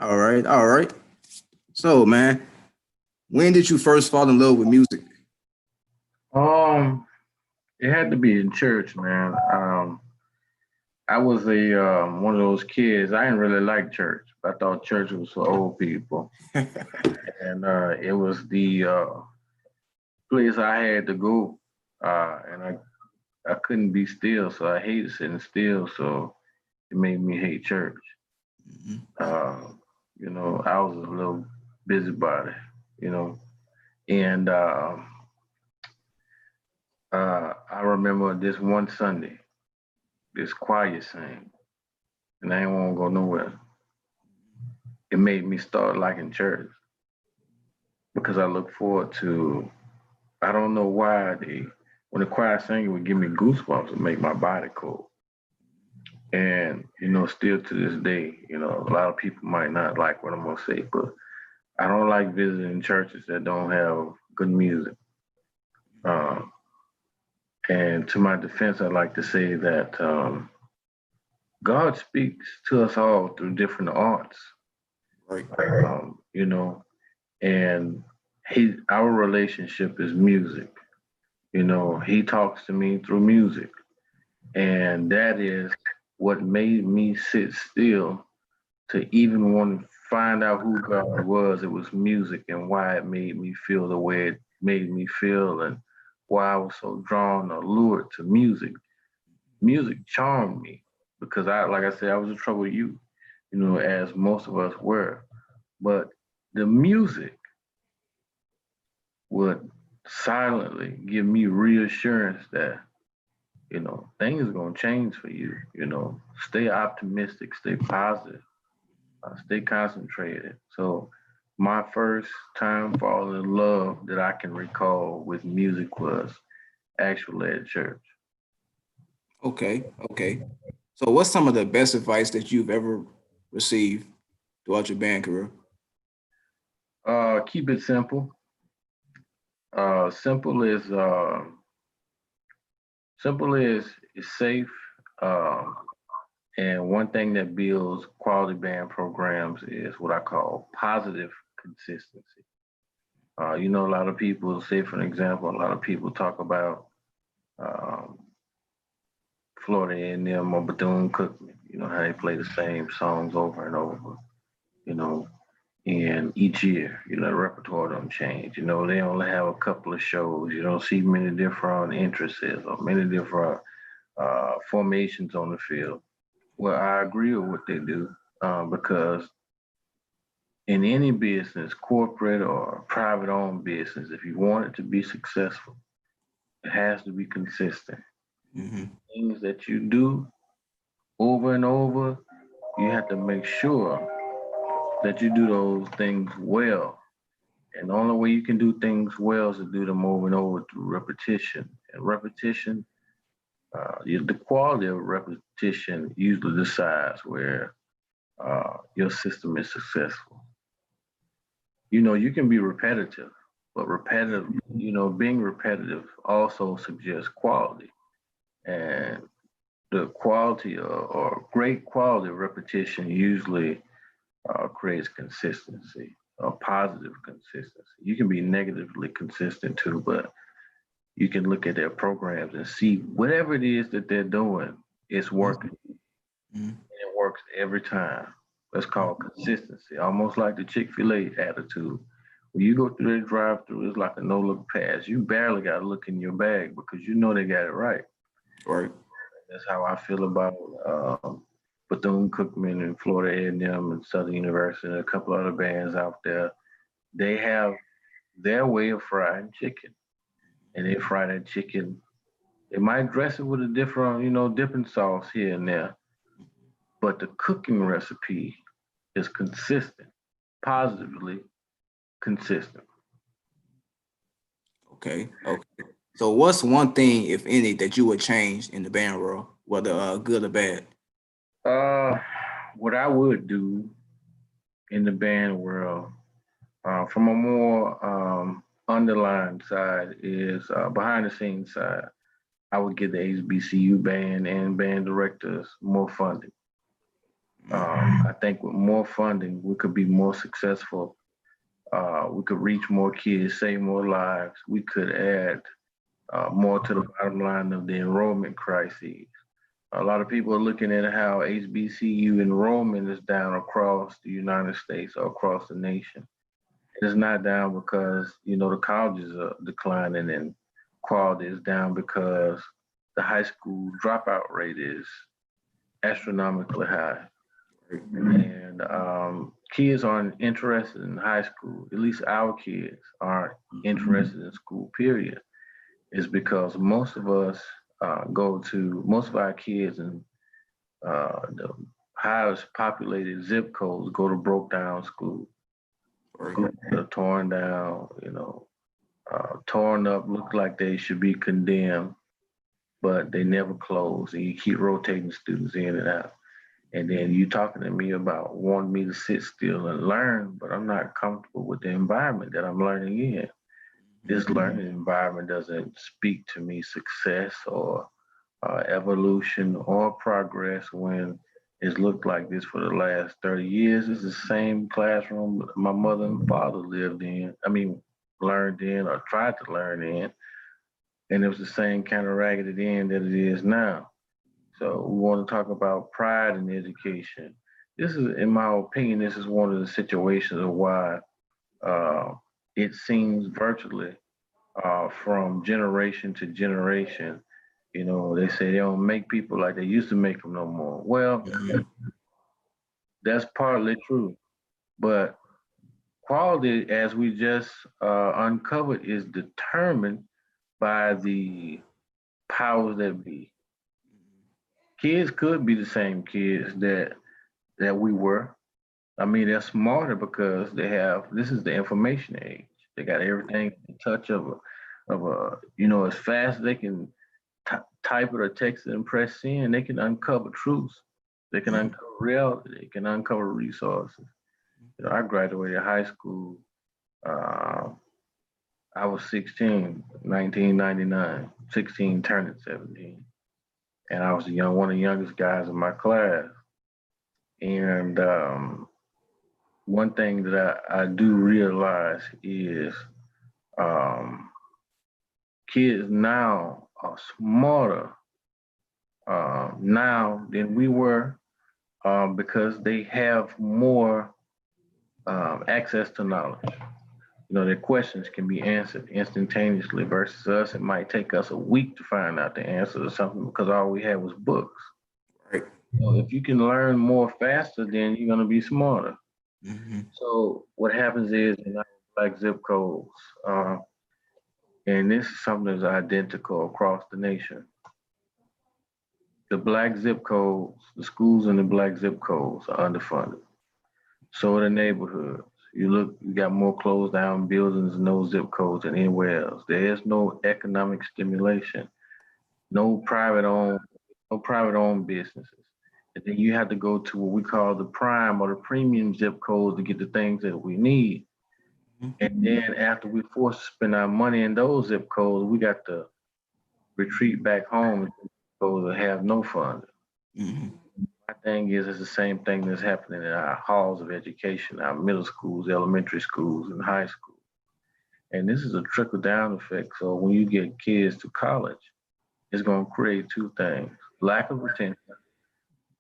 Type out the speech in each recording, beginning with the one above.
All right, all right. So, man, when did you first fall in love with music? Um, it had to be in church, man. I was a one of those kids. I didn't really like church. I thought church was for old people, and it was the place I had to go, and I couldn't be still, so I hated sitting still. So it made me hate church. Mhm. Uh, I was a little busybody, you know, and I remember this one Sunday, this choir sang, and I didn't want to go nowhere. It made me start liking church because I look forward to. I don't know why when the choir sang, it would give me goosebumps and make my body cold. And still to this day, a lot of people might not like what I'm gonna say, but I don't like visiting churches that don't have good music. Um, and to my defense, I'd like to say that God speaks to us all through different arts, Right. you know, and our relationship is music. He talks to me through music, and that is what made me sit still to even want to find out who God was. It was music and why it made me feel the way it made me feel, and why I was so drawn or lured to music. Music charmed me because like I said, I was in trouble with you, as most of us were. But the music would silently give me reassurance that, things are going to change for you. Stay optimistic, stay positive, stay concentrated. So, my first time falling in love that I can recall with music was actually at church. Okay, okay. So, what's some of the best advice that you've ever received throughout your band career? Keep it simple. Simple is safe. Um, and one thing that builds quality band programs is what I call positive consistency. A lot of people say, for an example, a lot of people talk about um, Florida A&M or Bethune Cookman. How they play the same songs over and over. You know, and each year, the repertoire don't change. They only have a couple of shows. You don't see many different entrances or many different formations on the field. Well, I agree with what they do because in any business, corporate or private owned business, if you want it to be successful, it has to be consistent. Hmm. Things that you do over and over, you have to make sure that you do those things well. And the only way you can do things well is to do them over and over through repetition. And repetition, the quality of repetition usually decides where your system is successful. You can be repetitive, but being repetitive also suggests quality. And the quality or great quality of repetition usually creates consistency, a positive consistency. You can be negatively consistent too, but you can look at their programs and see whatever it is that they're doing, it's working. Hmm. And it works every time. That's called consistency, almost like the Chick-fil-A attitude. When you go through their drive-through, it's like a no-look pass. You barely got to look in your bag because you know they got it right. Right. That's how I feel about Bethune Cookman and Florida A&M and M and Southern University and a couple other bands out there. They have their way of frying chicken, and they fry that chicken. They might dress it with a different, dipping sauce here and there, but the cooking recipe is consistent, positively consistent. Okay. Okay. So, what's one thing, if any, that you would change in the band world, whether good or bad? Uh, what I would do in the band world, from a more underlined side, is behind the scenes side. I would give the HBCU band and band directors more funding. Mm-hmm. I think with more funding, we could be more successful. We could reach more kids, save more lives. We could add more to the bottom line of the enrollment crises. A lot of people are looking at how HBCU enrollment is down across the United States or across the nation. It's not down because, the colleges are declining and quality is down because the high school dropout rate is astronomically high. And kids aren't interested in high school. At least our kids aren't interested in school, period. Is because most of us most of our kids in the highest populated zip codes go to broke down schools. Schools that are torn down, torn up, look like they should be condemned, but they never close. And you keep rotating students in and out. And then you talking to me about wanting me to sit still and learn, but I'm not comfortable with the environment that I'm learning in. This learning environment doesn't speak to me success or evolution or progress when it's looked like this for the last 30 years. It's the same classroom my mother and father learned in or tried to learn in. And it was the same kind of raggedy end that it is now. So we want to talk about pride in education. This is, in my opinion, this is one of the situations of why it seems virtually from generation to generation. They say they don't make people like they used to make them no more. Well, that's partly true, but quality, as we just uncovered, is determined by the powers that be. Kids could be the same kids that we were. I mean, they're smarter because this is the information age. They got everything at the touch of as fast as they can type it or text it and press send, they can uncover truths. They can uncover reality. They can uncover resources. I graduated high school. I was 16, 1999, 16 turning 17. And I was one of the youngest guys in my class. And one thing that I do realize is kids now are smarter now than we were because they have more access to knowledge. Their questions can be answered instantaneously versus us. It might take us a week to find out the answer to something because all we had was books. Right. So if you can learn more faster, then you're going to be smarter. So what happens is in our black zip codes, and this is something that's identical across the nation. The black zip codes, the schools in the black zip codes are underfunded. So are the neighborhoods. You got more closed down buildings in those zip codes than anywhere else. There is no economic stimulation, no private owned businesses. And then you have to go to what we call the prime or the premium zip codes to get the things that we need. And then after we're forced to spend our money in those zip codes, we got to retreat back home and have no funding. My thing is, it's the same thing that's happening in our halls of education, our middle schools, elementary schools, and high school. And this is a trickle down effect. So when you get kids to college, it's going to create two things: lack of retention,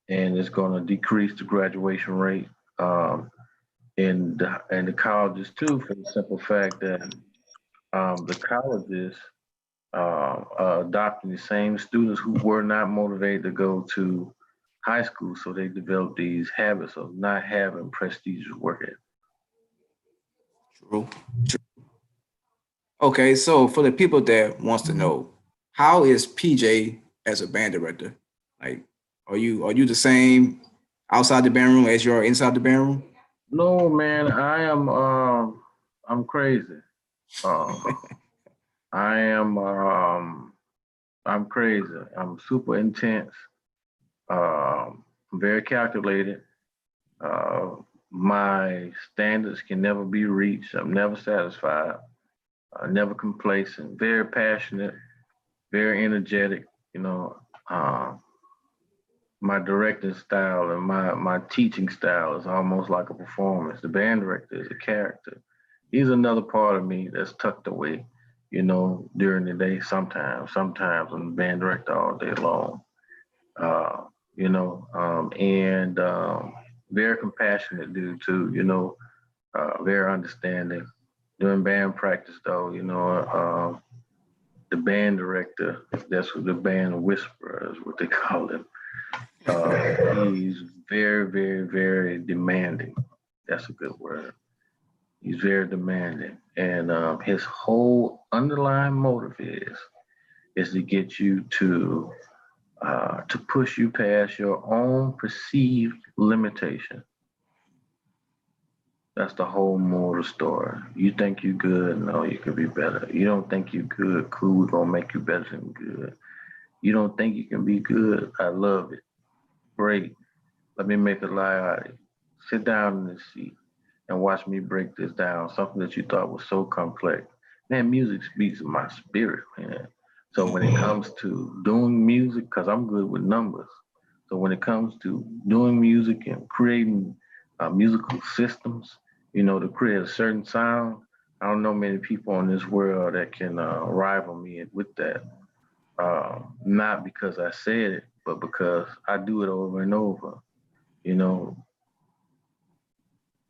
and it's going to decrease the graduation rate in the colleges too, for the simple fact that the colleges are adopting the same students who were not motivated to go to high school, so they develop these habits of not having prestigious work ethic. True. Okay, so for the people that wants to know, how is PJ as a band director? Like, are you the same outside the band room as you are inside the band room? No, man, I'm crazy. I am I'm crazy. I'm super intense. Very calculated. My standards can never be reached. I'm never satisfied. Never complacent. Very passionate. Very energetic. my directing style and my teaching style is almost like a performance. The band director is a character. He's another part of me that's tucked away, during the day sometimes I'm the band director all day long. Uh, and very compassionate dude too, very understanding. During band practice though, the band director, that's what the band whisperer is what they call him. He's very, very, very demanding. That's a good word. He's very demanding, and his whole underlying motive is to get you to push you past your own perceived limitation. That's the whole moral of the story. You think you good? No, you could be better. You don't think you good? Cool, we're gonna make you better than good. You don't think you can be good? I love it. Great. Let me make a lie out of you. Sit down in this seat and watch me break this down. Something that you thought was so complex. Man, music speaks to my spirit, man. So when it comes to doing music, because I'm good with numbers. So when it comes to doing music and creating musical systems, to create a certain sound, I don't know many people in this world that can rival me with that. Not because I said it, but because I do it over and over. You know,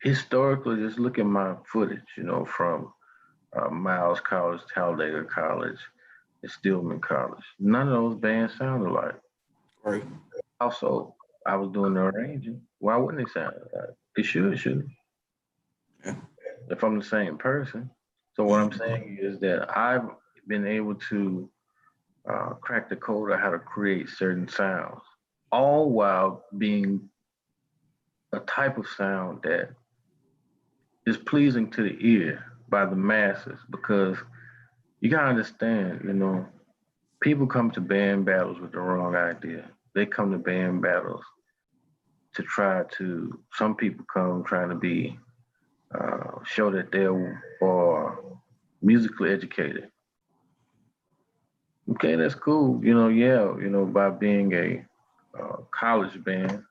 historically, just look at my footage, from Miles College, Talladega College, and Stillman College. None of those bands sound alike. Right. Also, I was doing the arranging. Why wouldn't they sound alike? They should. Yeah. If I'm the same person. So what I'm saying is that I've been able to crack the code of how to create certain sounds, all while being a type of sound that is pleasing to the ear by the masses. Because you gotta understand, people come to band battles with the wrong idea. They come to band battles to some people come trying to be, show that they are musically educated. Okay, that's cool. By being a college band,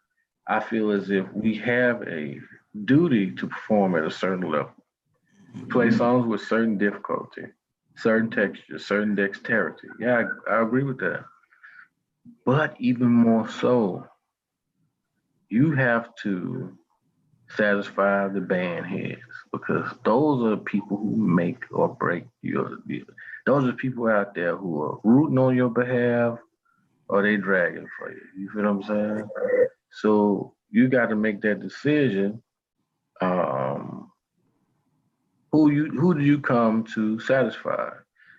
I feel as if we have a duty to perform at a certain level, play songs with certain difficulty, certain texture, certain dexterity. Yeah, I agree with that. But even more so, you have to satisfy the band heads because those are the people who make or break your deal. Those are people out there who are rooting on your behalf or they dragging for you. You feel what I'm saying? So you got to make that decision. Um, who do you come to satisfy?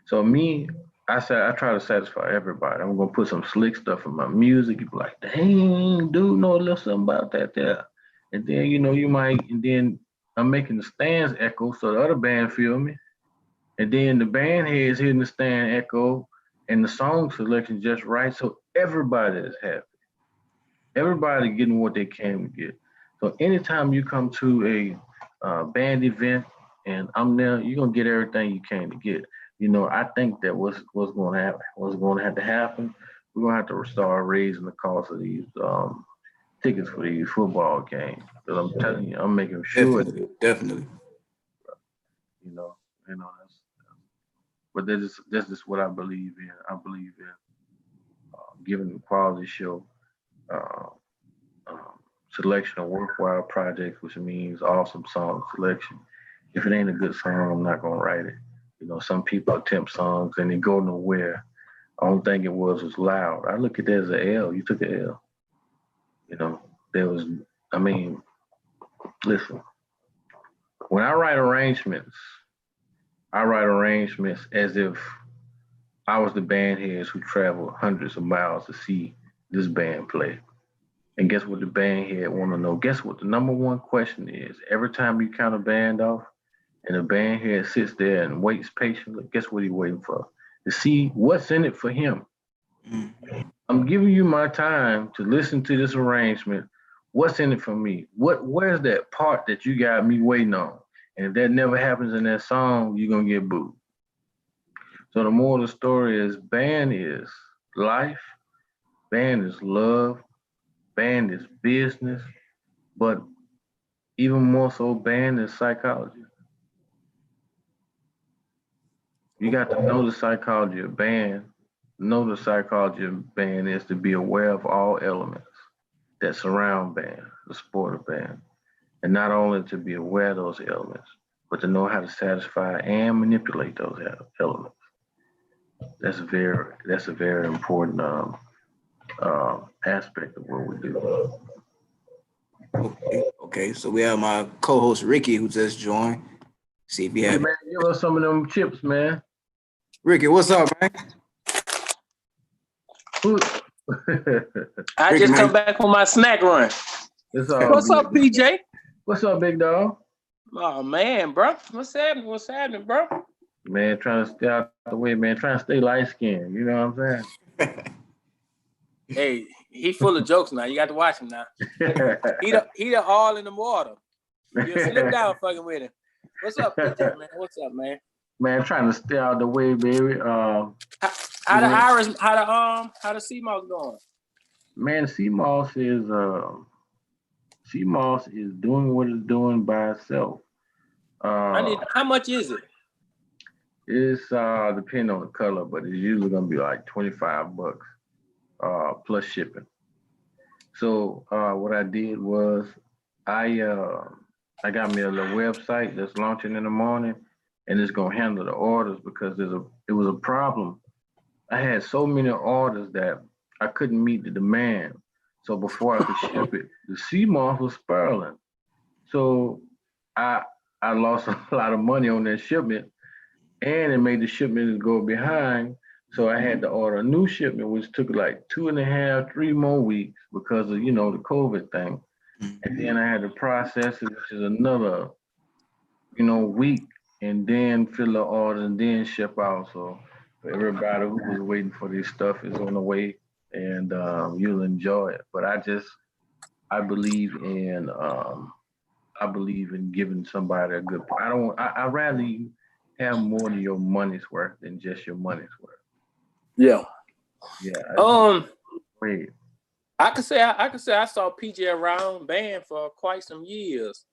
So me, I said I try to satisfy everybody. I'm gonna put some slick stuff in my music. You be like, dang, dude, know a little something about that there. And then you might, and then I'm making the stands echo so the other band feel me. And then the band heads hitting the stand echo and the song selection just right. So everybody is happy. Everybody getting what they came to get. So anytime you come to a band event and I'm there, you're gonna get everything you came to get. I think that what's going to happen, what's going to have to happen, we're gonna have to start raising the cost of these tickets for these football games. Because I'm telling you, I'm making sure. Definitely. You know, that's. But that's just what I believe in. I believe in giving a quality show. Uh, Selection of worthwhile projects, which means awesome song selection. If it ain't a good song, I'm not gonna write it. Some people attempt songs and they go nowhere. I don't think it was loud. I look at that as an L. You took an L. There was. I mean, listen. When I write arrangements as if I was the band heads who traveled hundreds of miles to see this band play. And guess what the band head want to know? Guess what the number one question is? Every time you count a band off and the band head sits there and waits patiently, guess what he's waiting for? To see what's in it for him. I'm giving you my time to listen to this arrangement. What's in it for me? Where's that part that you got me waiting on? And if that never happens in that song, you're gonna get booed. So the moral of the story is band is life, band is love, band is business, but even more so, band is psychology. You got to know the psychology of band. Know the psychology of band is to be aware of all elements that surround band, the sport of band, and not only to be aware of those elements, but to know how to satisfy and manipulate those elements. That's a very important aspect of what we do. Okay. So we have my co-host Ricky who just joined. See if you Hey have man, give us some of them chips, man. Ricky. What's up, man? Who- I Ricky, just man. come back from my snack run. It's all What's good. up, PJ? What's up, big dog? Oh man, bro. What's happening? What's happening, bro? Man, trying to stay out the way, man. Trying to stay light skinned. You know what I'm Hey, he full of jokes now. You got to watch him now. saying? He the all in the water. You slip down fucking with him. What's up, PJ, man? What's up, man? Man, trying to stay out the way, baby. How the Iris, how the sea mouse going? Man, CMOS is doing what it's doing by itself. How much is it? It's depending on the color, but it's usually gonna be like $25 plus shipping. So what I did was I got me a little website that's launching in the morning, and it's gonna handle the orders because it was a problem. I had so many orders that I couldn't meet the demand. So before I could ship it, the sea moth was spiraling. So I lost a lot of money on that shipment, and it made the shipment go behind. So I had to order a new shipment, which took like 2.5, 3 more weeks because of the COVID thing. And then I had to process it, which is another week, and then fill the order and then ship out. So for everybody who was waiting for this stuff is on the way, and you'll enjoy it. But I believe in giving somebody a good. I rather you have more than your money's worth than just your money's worth. Yeah. Yeah. Wait. I could say I saw PJ around band for quite some years.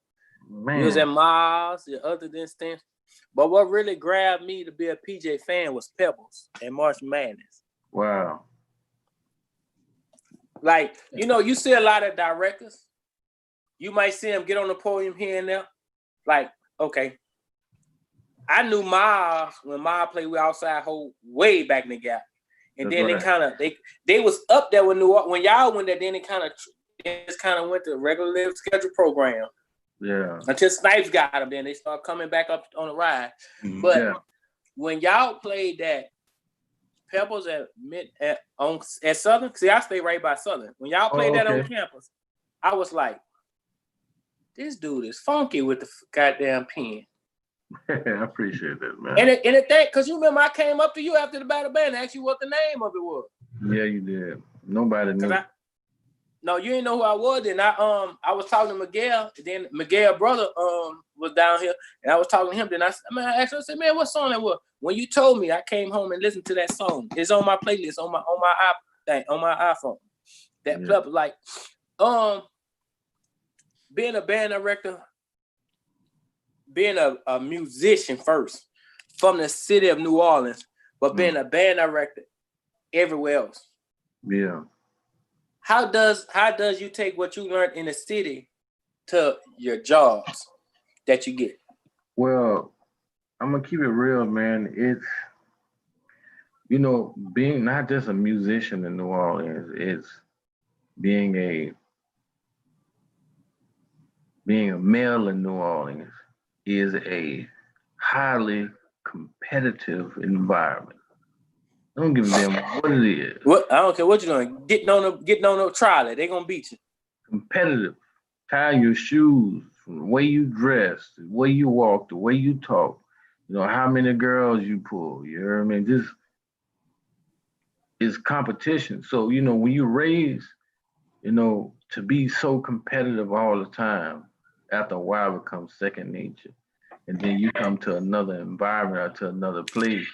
Man. He was at Miles, the other than Stan. But what really grabbed me to be a PJ fan was Pebbles and March Madness. Wow. Like, you see a lot of directors. You might see them get on the podium here and there. Like, okay. I knew Miles when Miles played with Outside Hope way back in the gap. And That's then they was up there with New Orleans. When y'all went there, then it just kind of went to regular schedule program. Yeah. Until Snipes got them, then they start coming back up on the ride. Mm-hmm. But when y'all played that Pebbles at Southern, see, I stay right by Southern. When y'all played that on campus, I was like, this dude is funky with the goddamn pen. I appreciate that, man. And it because you remember I came up to you after the battle band and asked you what the name of it was. Yeah, you did. Nobody knew. No, you didn't know who I was. Then I was talking to Miguel. Then Miguel's brother was down here, and I was talking to him. Then I asked him, I said, man, what song that was? When you told me, I came home and listened to that song. It's on my playlist on my iPhone. That plug, like being a band director, being a musician first from the city of New Orleans, but being a band director everywhere else. Yeah. How does you take what you learned in the city to your jobs that you get? Well, I'm gonna keep it real, man. It's being not just a musician in New Orleans, it's being a male in New Orleans is a highly competitive environment. I don't give a damn what it is. What I don't care what you're doing. Getting on the trolley, they're gonna beat you. Competitive. Tie your shoes from the way you dress, the way you walk, the way you talk. How many girls you pull. You know what I mean? This is competition. So, when you raise, to be so competitive all the time, after a while it becomes second nature. And then you come to another environment or to another place,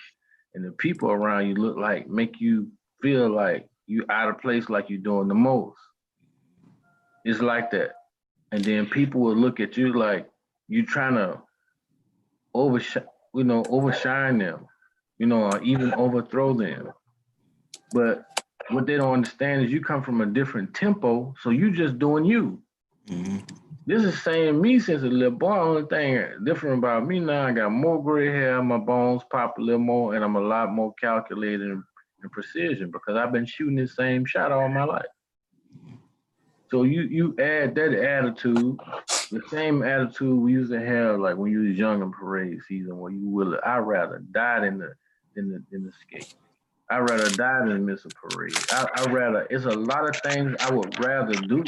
and the people around you make you feel like you out of place, like you're doing the most. It's like that. And then people will look at you like you trying to overshine them, or even overthrow them. But what they don't understand is you come from a different tempo, so you just doing you. Mm-hmm. This is saying me since a little boy. Only thing different about me now, I got more gray hair, my bones pop a little more, and I'm a lot more calculated and precision because I've been shooting the same shot all my life. So you add that attitude, the same attitude we used to have like when you was young in parade season, where you will I'd rather die in the skate. I'd rather die than miss a parade. I'd rather, it's a lot of things I would rather do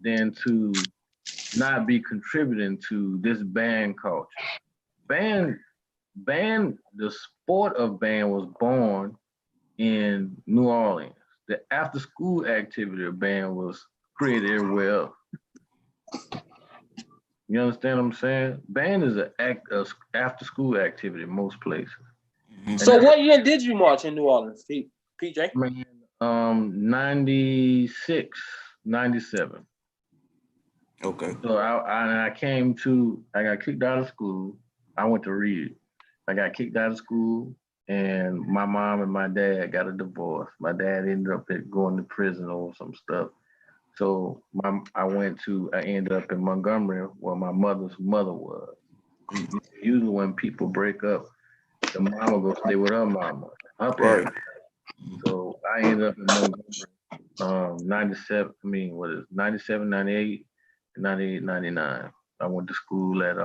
than to not be contributing to this band culture. Band, the sport of band was born in New Orleans. The after school activity of band was created everywhere else. You understand what I'm saying? Band is an after school activity in most places. Mm-hmm. So what year did you march in New Orleans, PJ? Man, 96, 97. Okay. So I got kicked out of school. I went to Reed. I got kicked out of school, and my mom and my dad got a divorce. My dad ended up going to prison over some stuff. So I ended up in Montgomery where my mother's mother was. Usually when people break up, the mama go stay with her mama, her parents. Right. So I ended up in Montgomery, 97, 97, 98, 98, 99. I went to school at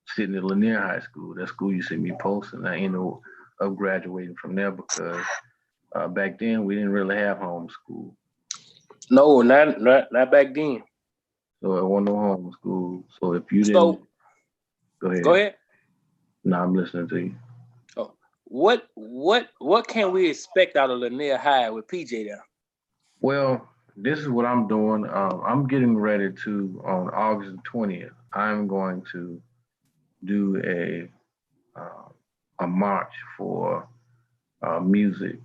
Sidney Lanier High School. That school you see me posting. I ended up graduating from there because back then we didn't really have homeschool. No, not back then. So it wasn't no homeschool. So if you didn't, go ahead. No, I'm listening to you. Oh, what can we expect out of Lanier High with PJ there? Well, this is what I'm doing. I'm getting ready to, on August 20th, I'm going to do a march for music.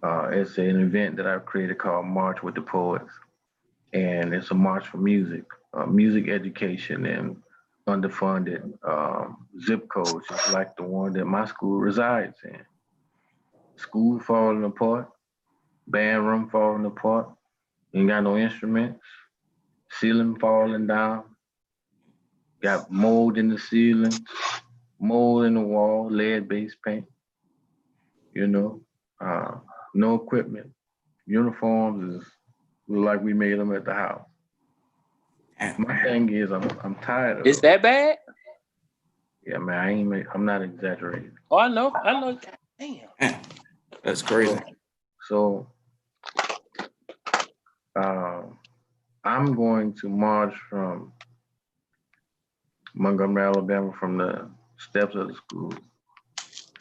It's an event that I've created called March with the Poets. And it's a march for music, music education and underfunded zip codes, just like the one that my school resides in. School falling apart, band room falling apart, ain't got no instruments, ceiling falling down, got mold in the ceiling, mold in the wall, lead-based paint, no equipment. Uniforms is like we made them at the house. My thing is, I'm tired of. Is that bad? Yeah, man, I'm not exaggerating. Oh, I know. Damn. That's crazy. So, I'm going to march from Montgomery, Alabama, from the steps of the school,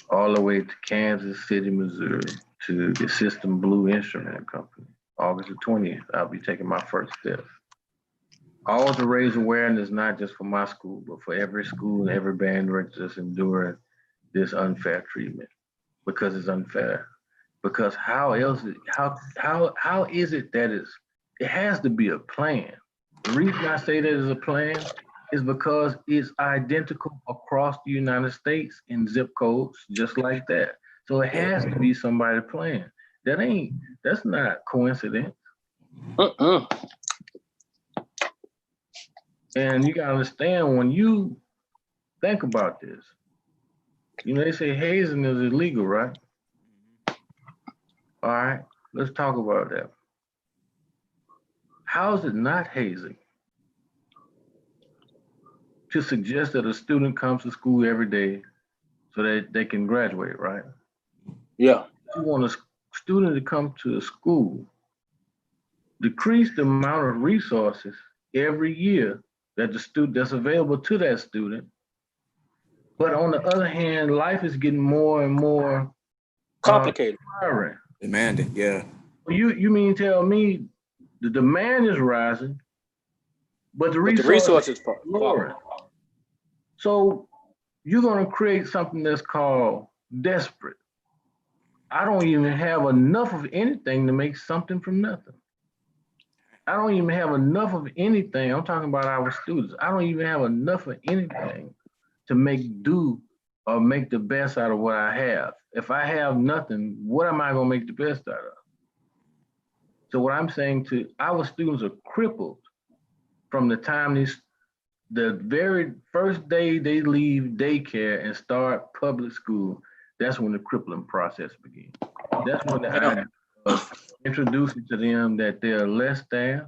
all the way to Kansas City, Missouri, to the System Blue Instrument Company. August the 20th, I'll be taking my first steps. All to raise awareness, not just for my school, but for every school and every band director that's enduring this unfair treatment, because it's unfair. Because how is it that it has to be a plan? The reason I say that is a plan is because it's identical across the United States in zip codes, just like that. So it has to be somebody's plan. That's not coincidence. And you gotta understand, when you think about this, they say hazing is illegal, right? All right, let's talk about that. How is it not hazing to suggest that a student comes to school every day so that they can graduate, right? Yeah. You want a student to come to a school, decrease the amount of resources every year that the student that's available to that student. But on the other hand, life is getting more and more complicated. Demanding, yeah. You mean tell me the demand is rising, but the resources are lowering. So you're gonna create something that's called desperate. I don't even have enough of anything to make something from nothing. I don't even have enough of anything. I'm talking about our students. I don't even have enough of anything to make do or make the best out of what I have. If I have nothing, what am I gonna make the best out of? So what I'm saying to our students are crippled from the time the very first day they leave daycare and start public school. That's when the crippling process begins. That's when I introducing to them that they're less than,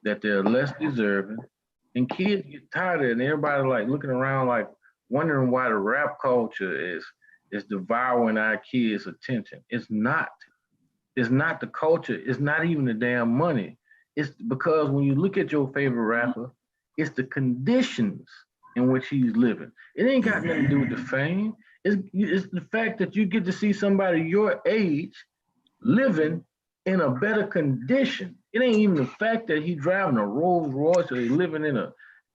that they're less deserving, and kids get tired of it, and everybody like looking around like wondering why the rap culture is devouring our kids' attention. It's not. It's not the culture. It's not even the damn money. It's because when you look at your favorite rapper, it's the conditions in which he's living. It ain't got nothing to do with the fame. It's the fact that you get to see somebody your age living in a better condition. It ain't even the fact that he driving a Rolls Royce or he living in a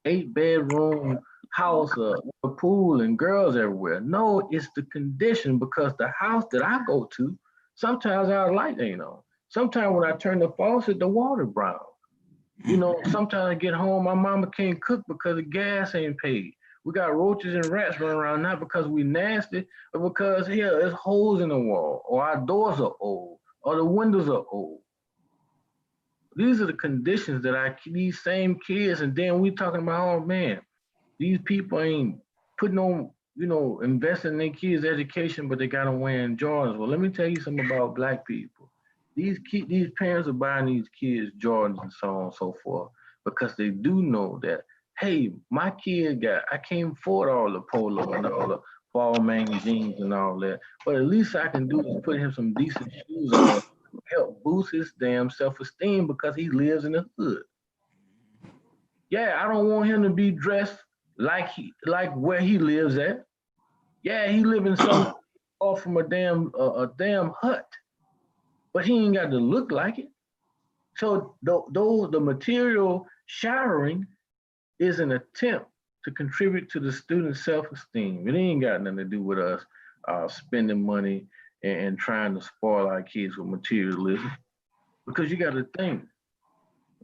8-bedroom house with a pool and girls everywhere. No, it's the condition, because the house that I go to, sometimes our light ain't on. Sometimes when I turn the faucet, the water brown. You know, sometimes I get home, my mama can't cook because the gas ain't paid. We got roaches and rats running around, not because we nasty, but because here there's holes in the wall, or our doors are old, or the windows are old. These are the conditions that these same kids, and then we talking about, oh man, these people ain't putting on, investing in their kids' education, but they got them wearing Jordans. Well, let me tell you something about Black people. These parents are buying these kids Jordans and so on and so forth because they do know that, hey, my kid I can't afford all the polo and all the Balmain jeans and all that, but at least I can do is put him some decent shoes on, help boost his damn self-esteem because he lives in the hood. Yeah, I don't want him to be dressed like where he lives at. Yeah, he live in some off from a damn hut, but he ain't got to look like it. So the material showering is an attempt to contribute to the student's self-esteem. It ain't got nothing to do with us spending money and trying to spoil our kids with materialism. Because you got to think,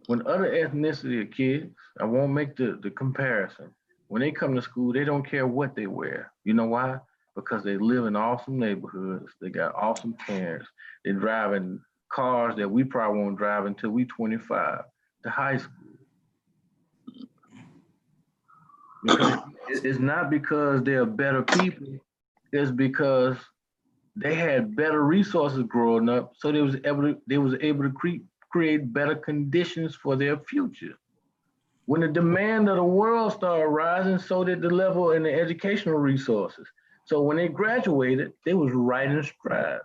when other ethnicity of kids, I won't make the comparison. When they come to school, they don't care what they wear. You know why? Because they live in awesome neighborhoods. They got awesome parents. They're driving cars that we probably won't drive until we 25 to high school. Because it's not because they're better people. It's because they had better resources growing up, so they was able to create better conditions for their future. When the demand of the world started rising, so did the level and the educational resources. So when they graduated, they was right in stride.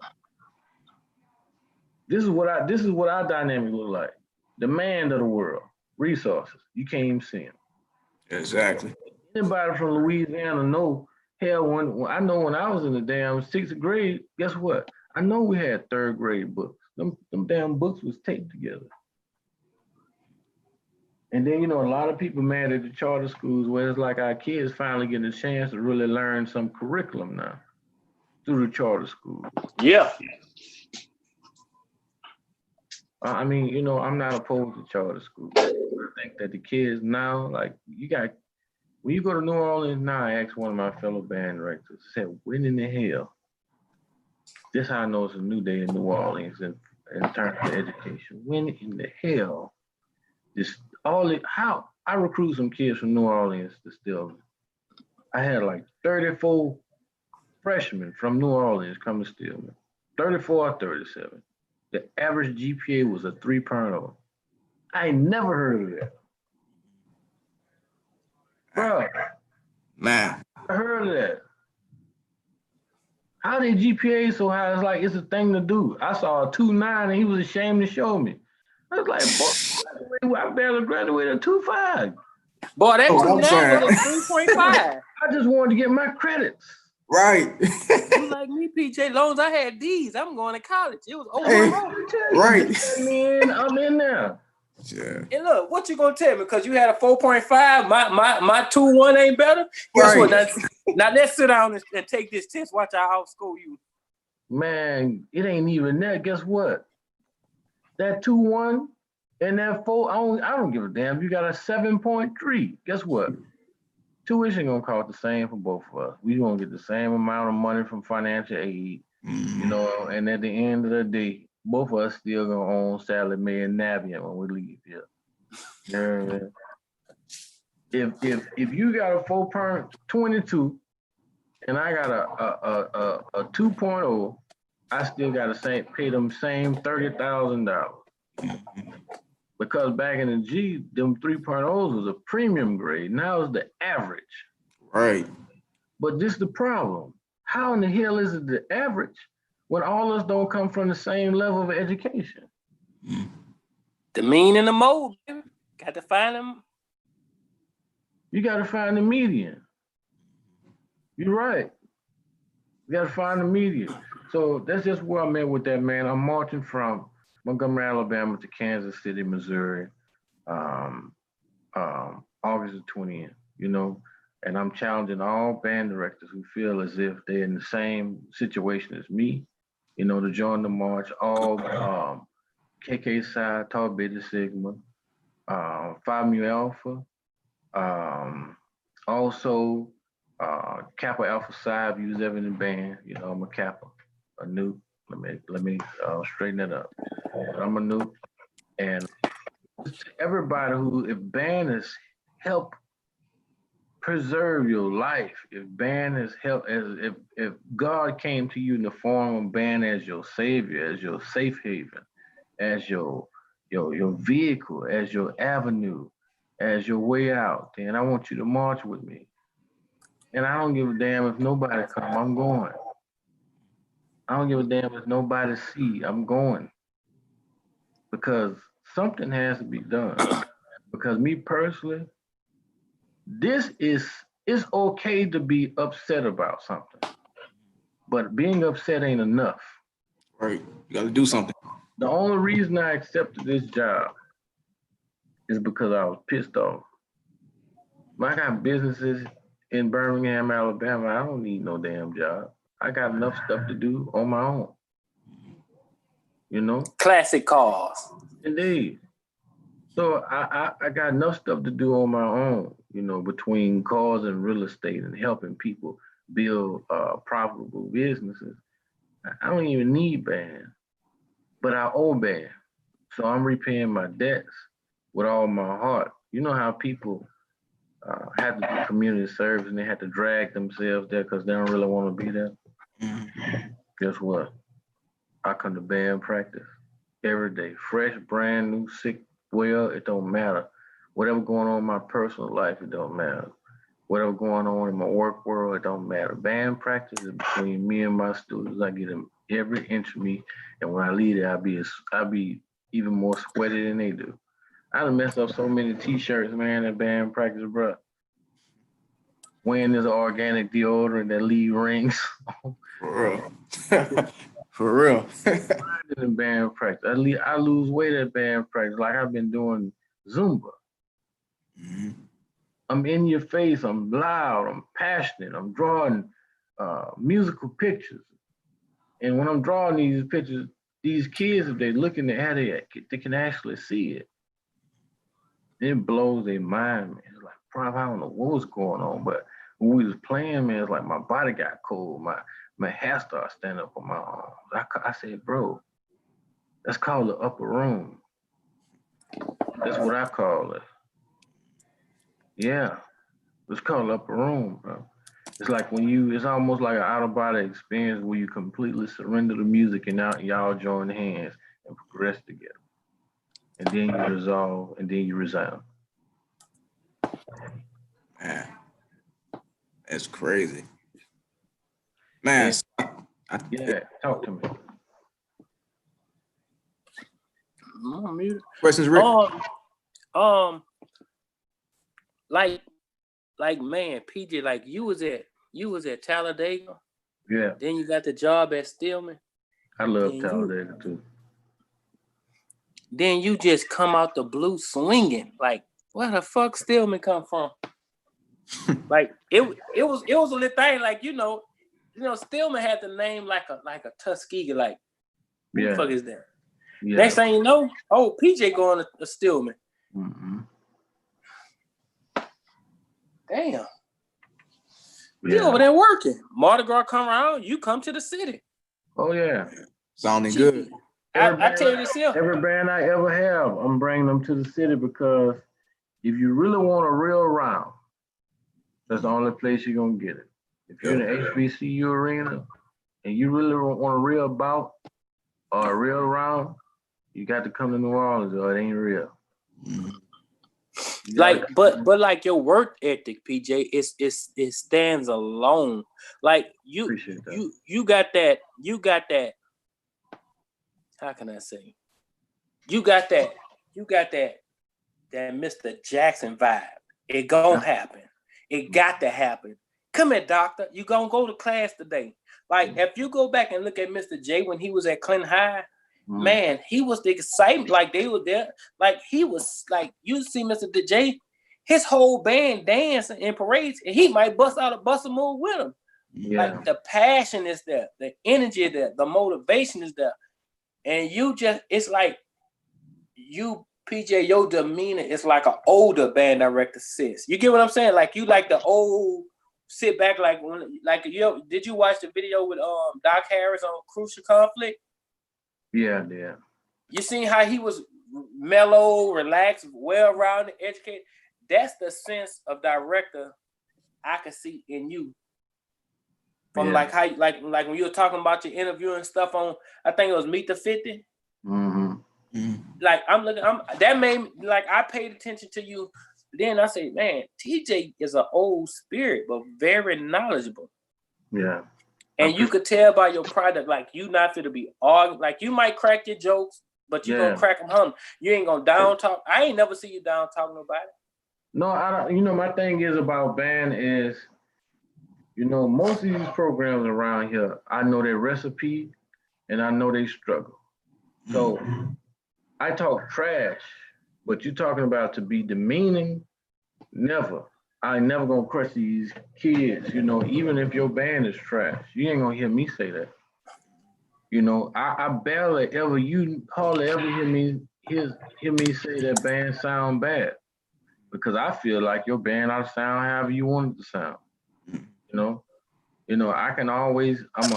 This is what our dynamic look like. Demand of the world, resources. You can't even see them. Exactly. Anybody from Louisiana know, hell, when I was in the damn 6th grade, guess what? I know we had 3rd grade books. Them damn books was taped together. And then, a lot of people mad at the charter schools where it's like our kids finally getting a chance to really learn some curriculum now through the charter schools. Yeah. I mean, I'm not opposed to charter schools. I think that the kids now, like, when you go to New Orleans now, I asked one of my fellow band directors, I said, when in the hell? This how I know it's a new day in New Orleans in terms of education. When in the hell how I recruit some kids from New Orleans to Stillman. I had like 34 freshmen from New Orleans come to Stillman, 34 or 37. The average GPA was a 3.0. I ain't never heard of that. Bro, Man, I heard of that. How did GPA so high? It's like it's a thing to do. I saw a 2.9 and he was ashamed to show me. I was like, boy, I barely graduated 2.5. Boy, that 2.9 was a 3.5. I just wanted to get my credits. Right. You like me, PJ. As long as I had these, I'm going to college. It was over. Right. I'm in there. Yeah. And look, what you gonna tell me? Because you had a 4.5, my 2.1 ain't better. Guess what? Now let's sit down and take this test. Watch how outscore you. Man, it ain't even that. Guess what? That 2.1 And that I don't give a damn. You got a 7.3. Guess what? Tuition gonna cost the same for both of us. We gonna get the same amount of money from financial aid, you know. And at the end of the day, both of us still gonna own Sally Mae and Navient when we leave here. You know what I mean? If you got a 4.22 and I got a 2.0, I still gotta pay them same $30,000. Because back in the G, them 3.0s was a premium grade. Now it's the average. Right. But this is the problem. How in the hell is it the average when all of us don't come from the same level of education? The mean and the mode. Got to find them. You got to find the median. You're right. You got to find the median. So that's just where I'm at with that, man. I'm marching from Montgomery, Alabama to Kansas City, Missouri, August the 20th, you know, and I'm challenging all band directors who feel as if they're in the same situation as me, you know, to join the march, all KK Psi, Tau Beta Sigma, Phi Mu Alpha, also Kappa Alpha Psi, I've used ever in the band, you know, I'm a Kappa, a Nu. Let me straighten that up. I'm a Nu, and everybody who, if band has helped preserve your life, if band has helped, if God came to you in the form of band as your savior, as your safe haven, as your vehicle, as your avenue, as your way out, then I want you to march with me. And I don't give a damn if nobody come, I'm going. I don't give a damn if nobody see, I'm going. Because something has to be done. Because me personally, it's okay to be upset about something. But being upset ain't enough. Right. You got to do something. The only reason I accepted this job is because I was pissed off. When I got businesses in Birmingham, Alabama, I don't need no damn job. I got enough stuff to do on my own. You know? Classic cars. Indeed. So I got enough stuff to do on my own, you know, between cars and real estate and helping people build profitable businesses. I don't even need band, but I owe band. So I'm repaying my debts with all my heart. You know how people have to do community service and they have to drag themselves there because they don't really want to be there? Guess what? I come to band practice every day, fresh, brand new, sick, well, it don't matter. Whatever going on in my personal life, it don't matter. Whatever going on in my work world, it don't matter. Band practice is between me and my students. I get them every inch of me, and when I leave there, I'll be even more sweaty than they do. I done messed up so many t-shirts, man, at band practice, bro. Wearing this organic deodorant that leave rings. For real. For real. In band practice. I lose weight at band practice like I've been doing Zumba. Mm-hmm. I'm in your face, I'm loud, I'm passionate, I'm drawing musical pictures. And when I'm drawing these pictures, these kids, if they're looking at it, they can actually see it. It blows their mind, man. It's like, bro, I don't know what was going on, but when we was playing, man, it's like my body got cold, my hair started standing up on my arms. I said, bro, that's called the upper room. That's what I call it. Yeah, it's called upper room, bro. It's like it's almost like an out-of-body experience where you completely surrender the music and now y'all join hands and progress together. And then you resolve and then you resound. Man, that's crazy. Man, yeah, talk to me. Questions, Rick? Like man, PJ, like you was at Talladega. Yeah. Then you got the job at Stillman. I love Talladega too. Then you just come out the blue swinging. Like, where the fuck Stillman come from? Like it was a little thing. Like you know, Stillman had the name like a Tuskegee. Like, who the fuck is that? Yeah. Next thing you know, oh, PJ going to Stillman. Mm-hmm. Damn. You Yeah. over there working. Mardi Gras come around, you come to the city. Oh yeah. Sounding Gee, good. I tell you this here. Every band I ever have, I'm bringing them to the city because if you really want a real round, that's the only place you're gonna get it. If you're in the HBCU arena and you really want a real bout or a real round, you got to come to New Orleans or it ain't real. Like, but like your work ethic, PJ, it stands alone. Like you got that. How can I say? You got that Mr. Jackson vibe. It gonna happen. It got to happen. Come here, doctor. You gonna go to class today. Like, if you go back and look at Mr. J when he was at Clinton High, man, he was the excitement. Like, they were there. Like, he was like, you see Mr. J, his whole band dancing in parades, and he might bust a move with him. Yeah. Like, the passion is there, the energy is there, the motivation is there. And you just, it's like, you, PJ, your demeanor is like an older band director sis. You get what I'm saying? Like, you like the old sit back, like did you watch the video with Doc Harris on Crucial Conflict? Yeah. You seen how he was mellow, relaxed, well-rounded, educated? That's the sense of director I can see in you. From like how like when you were talking about your interview and stuff on, I think it was Meet the 50. Like that made me, like, I paid attention to you. Then I say, man, TJ is an old spirit, but very knowledgeable. Yeah. And you could tell by your product, like, you not fit to be arguing. Like, you might crack your jokes, but you gonna crack them home. You ain't gonna down talk. I ain't never see you down talking nobody. No, I don't. You know, my thing is about band is, you know, most of these programs around here, I know their recipe and I know they struggle. So I talk trash, but you talking about to be demeaning, never. I ain't never gonna crush these kids, you know, even if your band is trash. You ain't gonna hear me say that. You know, I barely ever, you hardly ever hear me say that band sound bad. Because I feel like your band ought to sound however you want it to sound. You know, I can always, I'm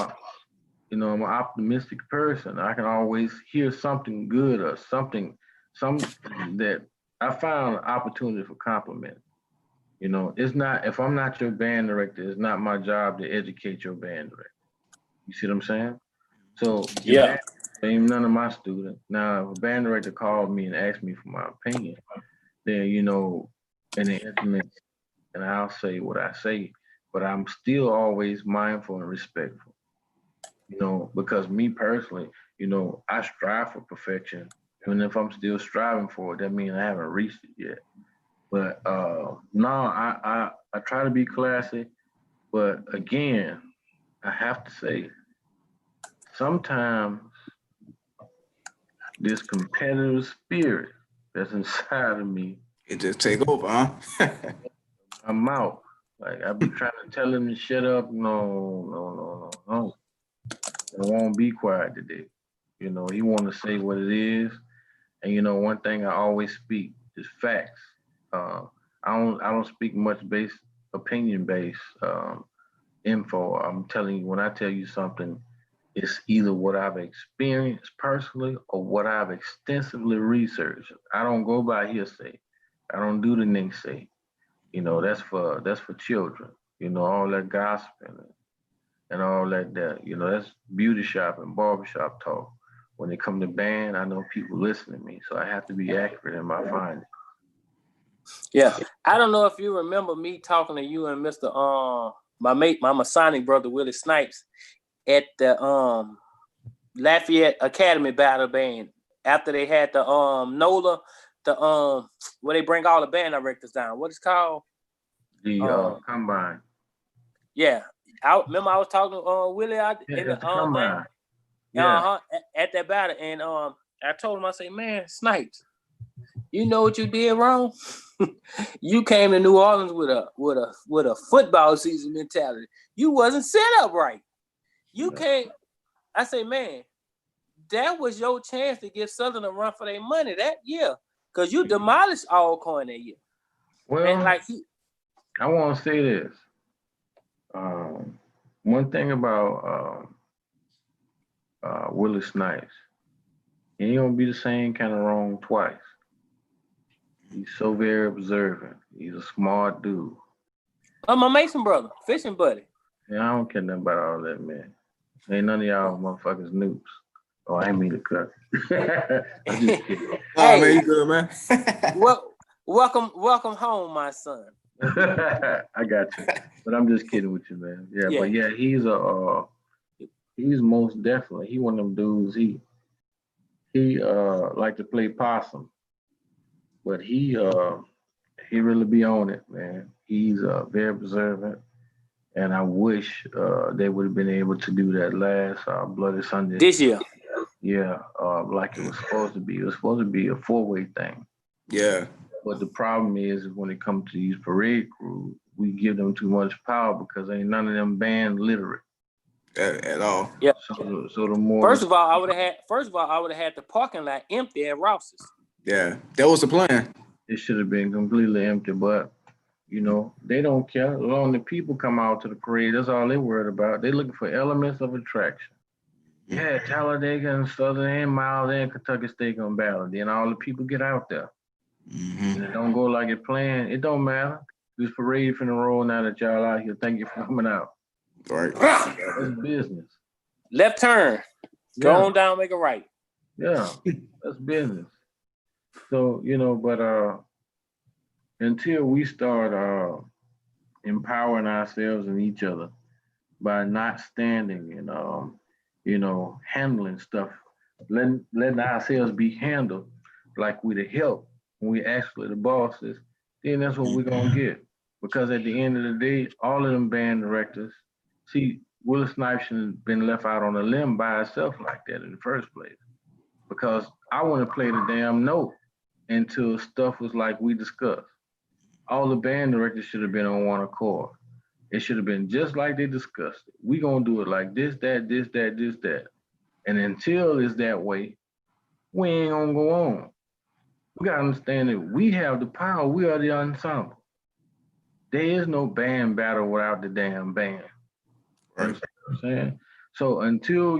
an optimistic person. I can always hear something good or something that I found an opportunity for compliment. You know, it's not, if I'm not your band director, it's not my job to educate your band director. You see what I'm saying? So yeah, ain't none of my students. Now, if a band director called me and asked me for my opinion, then, you know, in the instruments, and I'll say what I say, but I'm still always mindful and respectful. You know, because me personally, you know, I strive for perfection. And if I'm still striving for it, that means I haven't reached it yet. But no, I try to be classy. But again, I have to say, sometimes this competitive spirit that's inside of me, it just take over, huh? I'm out. Like, I be trying to tell him to shut up. No. It won't be quiet today. You know, he want to say what it is. And, you know, one thing I always speak is facts. I don't speak much opinion-based info. I'm telling you, when I tell you something, it's either what I've experienced personally or what I've extensively researched. I don't go by hearsay. I don't do the naysay. You know, that's for children. You know, all that gossiping and all that, you know, that's beauty shop and barbershop talk. When it come to band, I know people listen to me, so I have to be accurate in my findings. Yeah, I don't know if you remember me talking to you and Mr. My Masonic brother Willie Snipes at the Lafayette Academy Battle Band after they had the NOLA, where they bring all the band directors down. What is it called? The Combine. Yeah, I was talking to Willie out in the Combine. Yeah. At that battle, and I told him, I say, man, Snipes, you know what you did wrong? You came to New Orleans with a football season mentality. You wasn't set up right. You can't. I say, man, that was your chance to give Southern a run for their money that year, because you demolished Alcorn that year. Well, And like I want to say this. One thing about Willie Snipes, he ain't gonna be the same kind of wrong twice. He's so very observant. He's a smart dude. my Mason brother, fishing buddy. Yeah, I don't care nothing about all that, man. Ain't none of y'all motherfuckers noobs. Oh, I ain't mean to cut. I'm just kidding. Oh man, you good, man? Welcome home, my son. I got you, but I'm just kidding with you, man. Yeah, Yeah. but yeah, he's most definitely one of them dudes. He like to play possum, but he really be on it, man. He's very observant, and I wish they would have been able to do that last Bloody Sunday this year. Yeah, like it was supposed to be. It was supposed to be a 4-way thing. Yeah. But the problem is when it comes to these parade crews, we give them too much power because ain't none of them band literate At all. Yeah. So the more First of all, I would have had the parking lot empty at Rouse's. Yeah, that was the plan. it should have been completely empty, but they don't care. As long as the people come out to the parade, that's all they worried about. They're looking for elements of attraction. Yeah, Talladega and Southern and Miles and Kentucky State gonna battle. Then all the people get out there. And it don't go like it planned. It don't matter. This parade finna roll now that y'all out here. Thank you for coming out. Right. That's business. Left turn. Yeah. Go on down, make a right. Yeah, that's business. So, but until we start empowering ourselves and each other by not standing and handling stuff, letting ourselves be handled like we the help when we actually the bosses, then that's what we're gonna get. Because at the end of the day, all of them band directors, see, Willie Snipes has been left out on a limb by itself like that in the first place. Because I want to play the damn note until stuff was like we discussed. All the band directors should have been on one accord. It should have been just like they discussed it. We gonna do it like this, that, this, that, this, that. And until it's that way, we ain't gonna go on. We gotta understand that we have the power. We are the ensemble. There is no band battle without the damn band. Right. You know what I'm saying? So until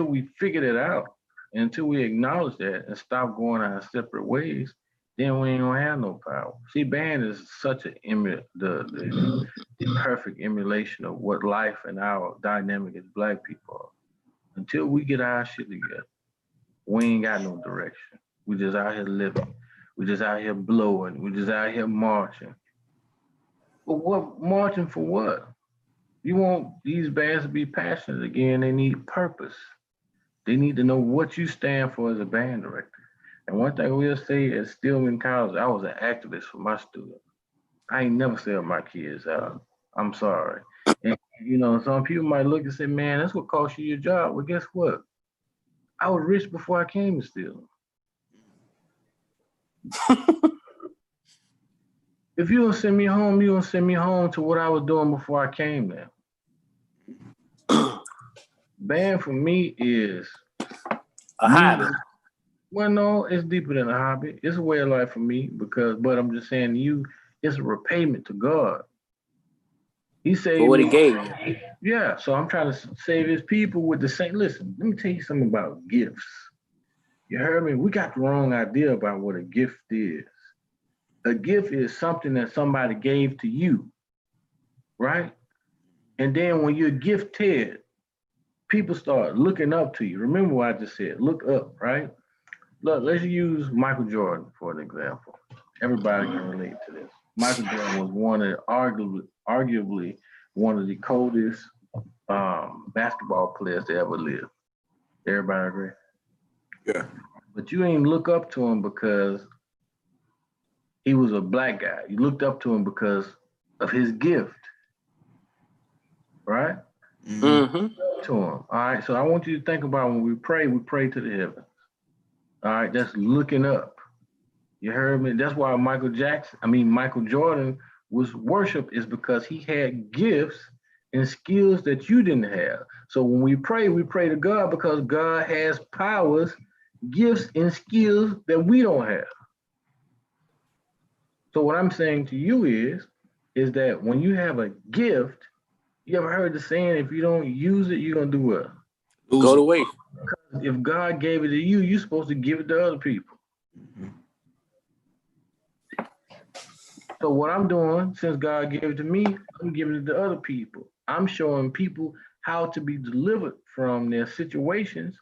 we figure that out, until we acknowledge that and stop going our separate ways, then we ain't gonna have no power. See, band is such the perfect emulation of what life and our dynamic as Black people are. Until we get our shit together, we ain't got no direction. We just out here living. We just out here blowing. We just out here marching. But what marching for what? You want these bands to be passionate again, they need purpose. They need to know what you stand for as a band director. And one thing we'll say at Stillman College, I was an activist for my students. I ain't never sell my kids out. I'm sorry. And some people might look and say, man, that's what cost you your job. Well, guess what? I was rich before I came to Stillman. If you don't send me home, you don't send me home to what I was doing before I came there. Band for me is a hobby. Well, no, it's deeper than a hobby. It's a way of life for me but I'm just saying to you, it's a repayment to God. He saved for what he gave you. Yeah, so I'm trying to save his people with the same. Listen, let me tell you something about gifts. You heard me? We got the wrong idea about what a gift is. A gift is something that somebody gave to you, right? And then when you're gifted, people start looking up to you. Remember what I just said, look up, right? Look, let's use Michael Jordan for an example. Everybody can relate to this. Michael Jordan was arguably one of the coldest basketball players to ever live. Everybody agree? Yeah. But you ain't look up to him because he was a Black guy. You looked up to him because of his gift, right? Mm-hmm. To him. All right. So I want you to think about when we pray to the heavens. All right. That's looking up. You heard me? That's why Michael Jordan was worshiped, is because he had gifts and skills that you didn't have. So when we pray to God because God has powers, gifts, and skills that we don't have. So what I'm saying to you is that when you have a gift, you ever heard the saying, if you don't use it, you're gonna do what? Go to waste. If God gave it to you, you're supposed to give it to other people. Mm-hmm. So what I'm doing, since God gave it to me, I'm giving it to other people. I'm showing people how to be delivered from their situations,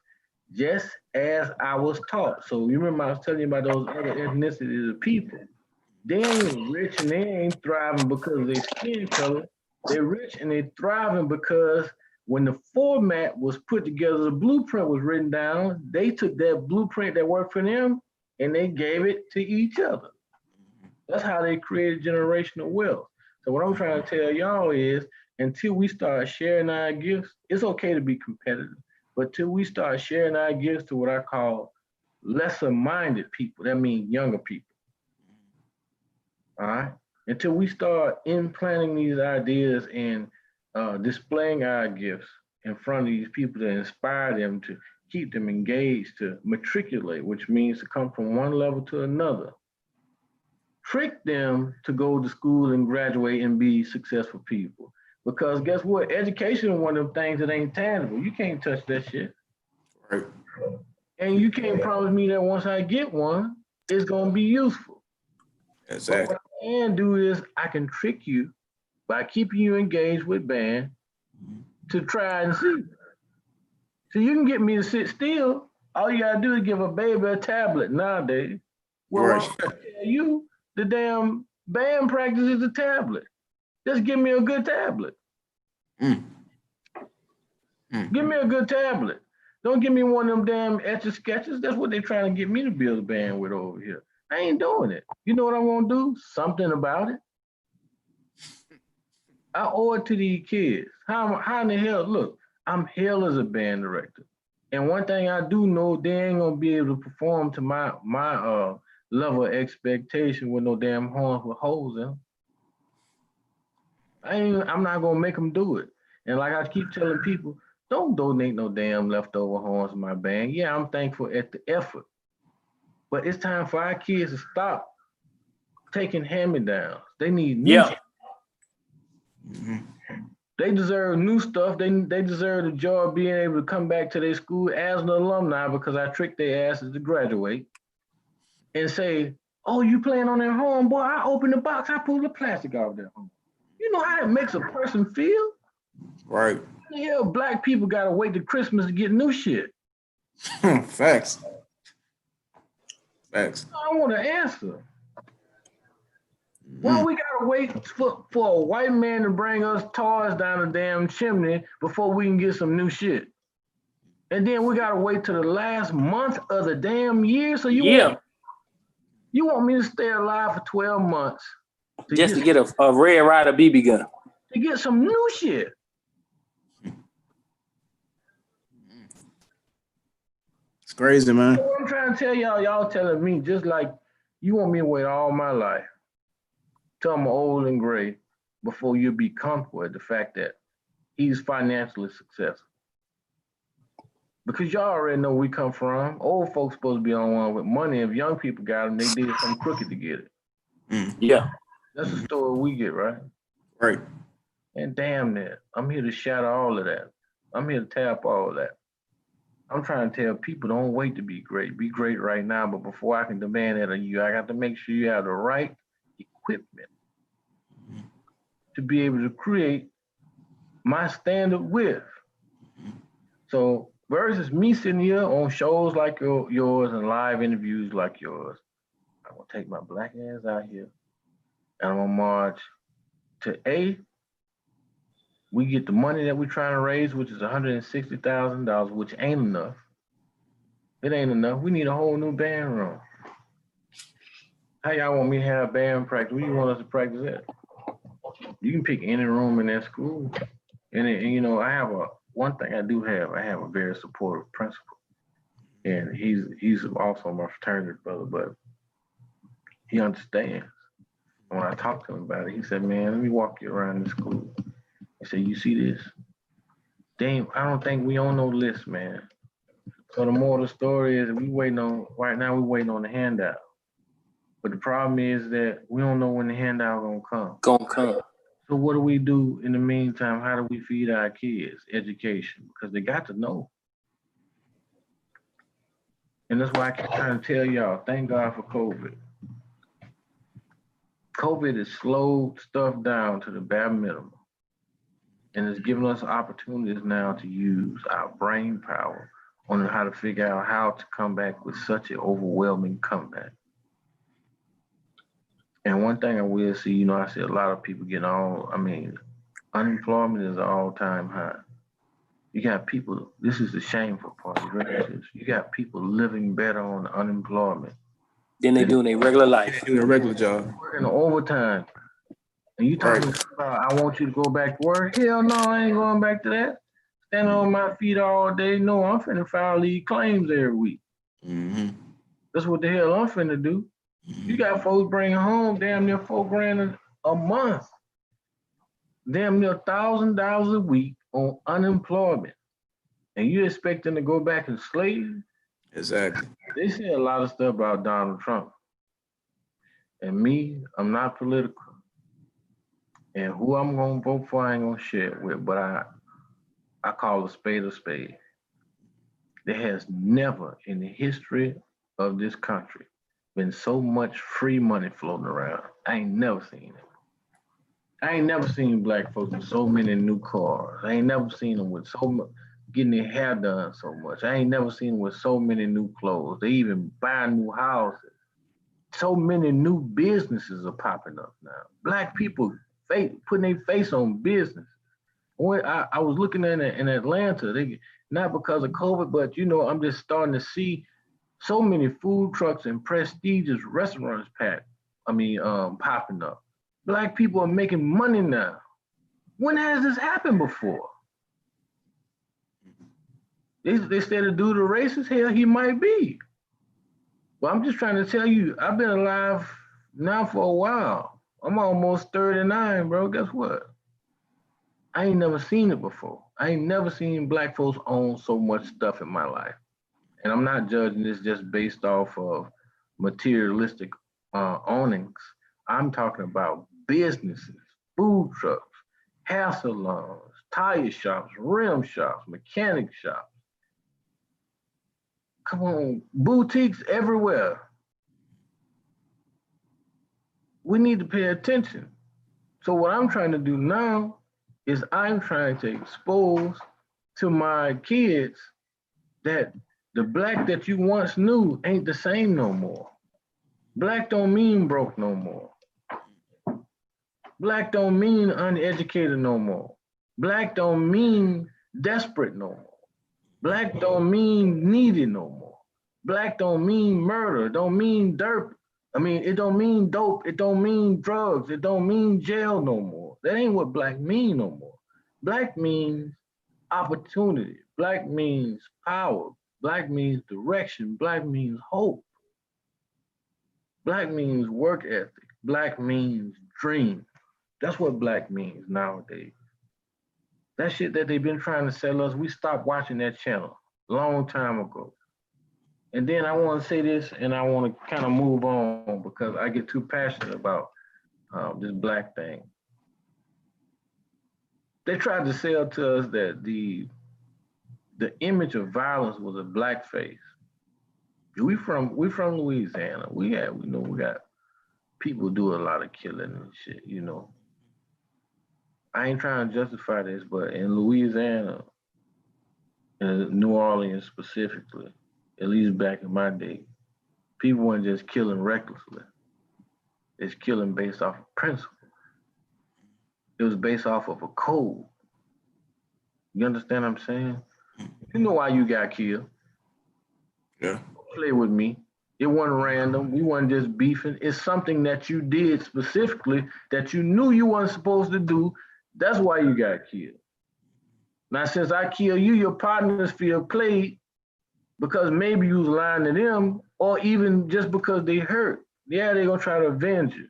just as I was taught. So you remember I was telling you about those other ethnicities of people. They ain't rich and they ain't thriving because of their skin color. They're rich and they're thriving because when the format was put together, the blueprint was written down, they took that blueprint that worked for them and they gave it to each other. That's how they created generational wealth. So what I'm trying to tell y'all is until we start sharing our gifts, it's okay to be competitive, but till we start sharing our gifts to what I call lesser minded people, that means younger people. All right. Until we start implanting these ideas and displaying our gifts in front of these people to inspire them, to keep them engaged, to matriculate, which means to come from one level to another. Trick them to go to school and graduate and be successful people. Because guess what? Education is one of them things that ain't tangible. You can't touch that shit. Right. And you can't promise me that once I get one, it's going to be useful. Exactly. But what I can do is I can trick you by keeping you engaged with band to try and see. So you can get me to sit still. All you got to do is give a baby a tablet nowadays. Well, Right. I'm gonna tell you, the damn band practice is a tablet. Just give me a good tablet. Mm. Give me a good tablet. Don't give me one of them damn etch a sketches. That's what they're trying to get me to build a band with over here. I ain't doing it. You know what I'm gonna do? Something about it. I owe it to these kids. How in the hell? Look, I'm hell as a band director. And one thing I do know, they ain't gonna be able to perform to my level of expectation with no damn horns with holes in them. I'm not gonna make them do it. And like I keep telling people, don't donate no damn leftover horns to my band. Yeah, I'm thankful at the effort. But it's time for our kids to stop taking hand-me-downs. They need new shit. They deserve new stuff. They deserve the joy of being able to come back to their school as an alumni because I tricked their asses to graduate and say, oh, you playing on that horn, boy? I opened the box, I pulled the plastic off that horn. You know how that makes a person feel? Right. Yeah, black people gotta wait to Christmas to get new shit. Facts. I want to answer. Why we gotta wait for a white man to bring us toys down the damn chimney before we can get some new shit? And then we gotta wait till the last month of the damn year. So you want me to stay alive for 12 months just to get a Red Ryder BB gun to get some new shit? It's crazy, man. So what I'm trying to tell y'all telling me just like you want me to wait all my life till I'm old and gray before you'll be comfortable with the fact that he's financially successful. Because y'all already know where we come from. Old folks supposed to be on one with money. If young people got them, they did something crooked to get it. Yeah. That's the story we get, right? Right. And damn that. I'm here to shatter all of that. I'm here to tap all of that. I'm trying to tell people, don't wait to be great. Be great right now, but before I can demand that of you, I got to make sure you have the right equipment to be able to create my standard with. So versus me sitting here on shows like yours and live interviews like yours, I'm gonna take my black ass out here and I'm gonna march to we get the money that we're trying to raise, which is $160,000, which ain't enough. It ain't enough. We need a whole new band room. How y'all want me to have band practice? Where you want us to practice at? You can pick any room in that school. And you know, one thing I do have, I have a very supportive principal. And he's also my fraternity brother, but he understands. When I talked to him about it, he said, man, let me walk you around the school. He said, you see this? Damn, I don't think we on no list, man. So the moral of the story is right now we waiting on the handout. But the problem is that we don't know when the handout gonna come. So what do we do in the meantime? How do we feed our kids? Education, because they got to know. And that's why I keep trying to tell y'all, thank God for COVID. COVID has slowed stuff down to the bare minimum. And it's given us opportunities now to use our brain power on how to figure out how to come back with such an overwhelming comeback. And one thing I will see, I see a lot of people unemployment is an all-time high. You got people, this is the shameful part, you got people living better on unemployment. Then they doing their regular life. Doing a regular job. Working overtime. And you talking about, I want you to go back to work? Hell no, I ain't going back to that. Standing on my feet all day. No, I'm finna file these claims every week. Mm-hmm. That's what the hell I'm finna do. Mm-hmm. You got folks bringing home damn near $4,000 a month. Damn near $1,000 a week on unemployment. And you expect them to go back and slave? Exactly. They say a lot of stuff about Donald Trump. And me, I'm not political. And who I'm gonna vote for, I ain't gonna share it with, but I call a spade a spade. There has never in the history of this country been so much free money floating around. I ain't never seen it. I ain't never seen black folks with so many new cars. I ain't never seen them with so much, getting their hair done so much. I ain't never seen them with so many new clothes. They even buy new houses. So many new businesses are popping up now. Black people putting their face on business. When I was looking at it in Atlanta, not because of COVID, but I'm just starting to see so many food trucks and prestigious restaurants popping up. Black people are making money now. When has this happened before? They said a dude a racist, hell, he might be. Well, I'm just trying to tell you, I've been alive now for a while. I'm almost 39, bro. Guess what? I ain't never seen it before. I ain't never seen black folks own so much stuff in my life. And I'm not judging this just based off of materialistic ownings. I'm talking about businesses, food trucks, hair salons, tire shops, rim shops, mechanic shops. Come on, boutiques everywhere. We need to pay attention. So what I'm trying to do now is I'm trying to expose to my kids that the black that you once knew ain't the same no more. Black don't mean broke no more. Black don't mean uneducated no more. Black don't mean desperate no more. Black don't mean needy no more. Black don't mean murder, don't mean dirt. It don't mean dope, it don't mean drugs, it don't mean jail no more. That ain't what black mean no more. Black means opportunity. Black means power. Black means direction. Black means hope. Black means work ethic. Black means dream. That's what black means nowadays. That shit that they've been trying to sell us, we stopped watching that channel a long time ago. And then I want to say this, and I want to kind of move on because I get too passionate about this black thing. They tried to sell to us that the image of violence was a black face. We from Louisiana. We got people do a lot of killing and shit. I ain't trying to justify this, but in Louisiana, in New Orleans specifically, at least back in my day, people weren't just killing recklessly. It's killing based off of principle. It was based off of a code. You understand what I'm saying? You know why you got killed. Yeah. Play with me. It wasn't random. We weren't just beefing. It's something that you did specifically that you knew you weren't supposed to do. That's why you got killed. Now, since I kill you, your partners feel played because maybe you was lying to them or even just because they hurt. Yeah, they're going to try to avenge you.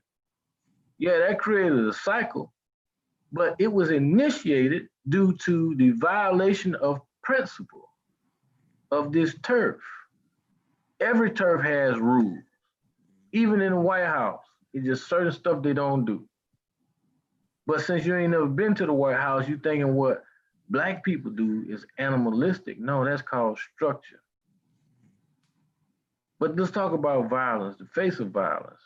Yeah, that created a cycle. but it was initiated due to the violation of principle of this turf. Every turf has rules, even in the White House. It's just certain stuff they don't do. But since you ain't never been to the White House, you thinking what black people do is animalistic. No, that's called structure. But let's talk about violence, the face of violence.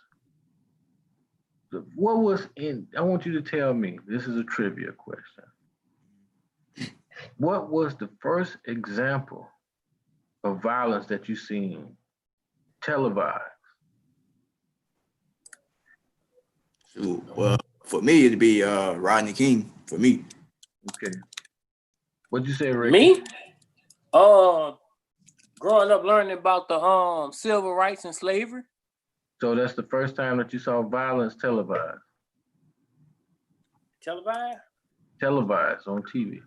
What was in, I want you to tell me, this is a trivia question. What was the first example of violence that you seen televised? Shoot, well, for me, it'd be Rodney King. For me, Okay. What'd you say, Rick? Me? Growing up learning about the civil rights and slavery. So that's the first time that you saw violence televised. Televised? Televised on TV.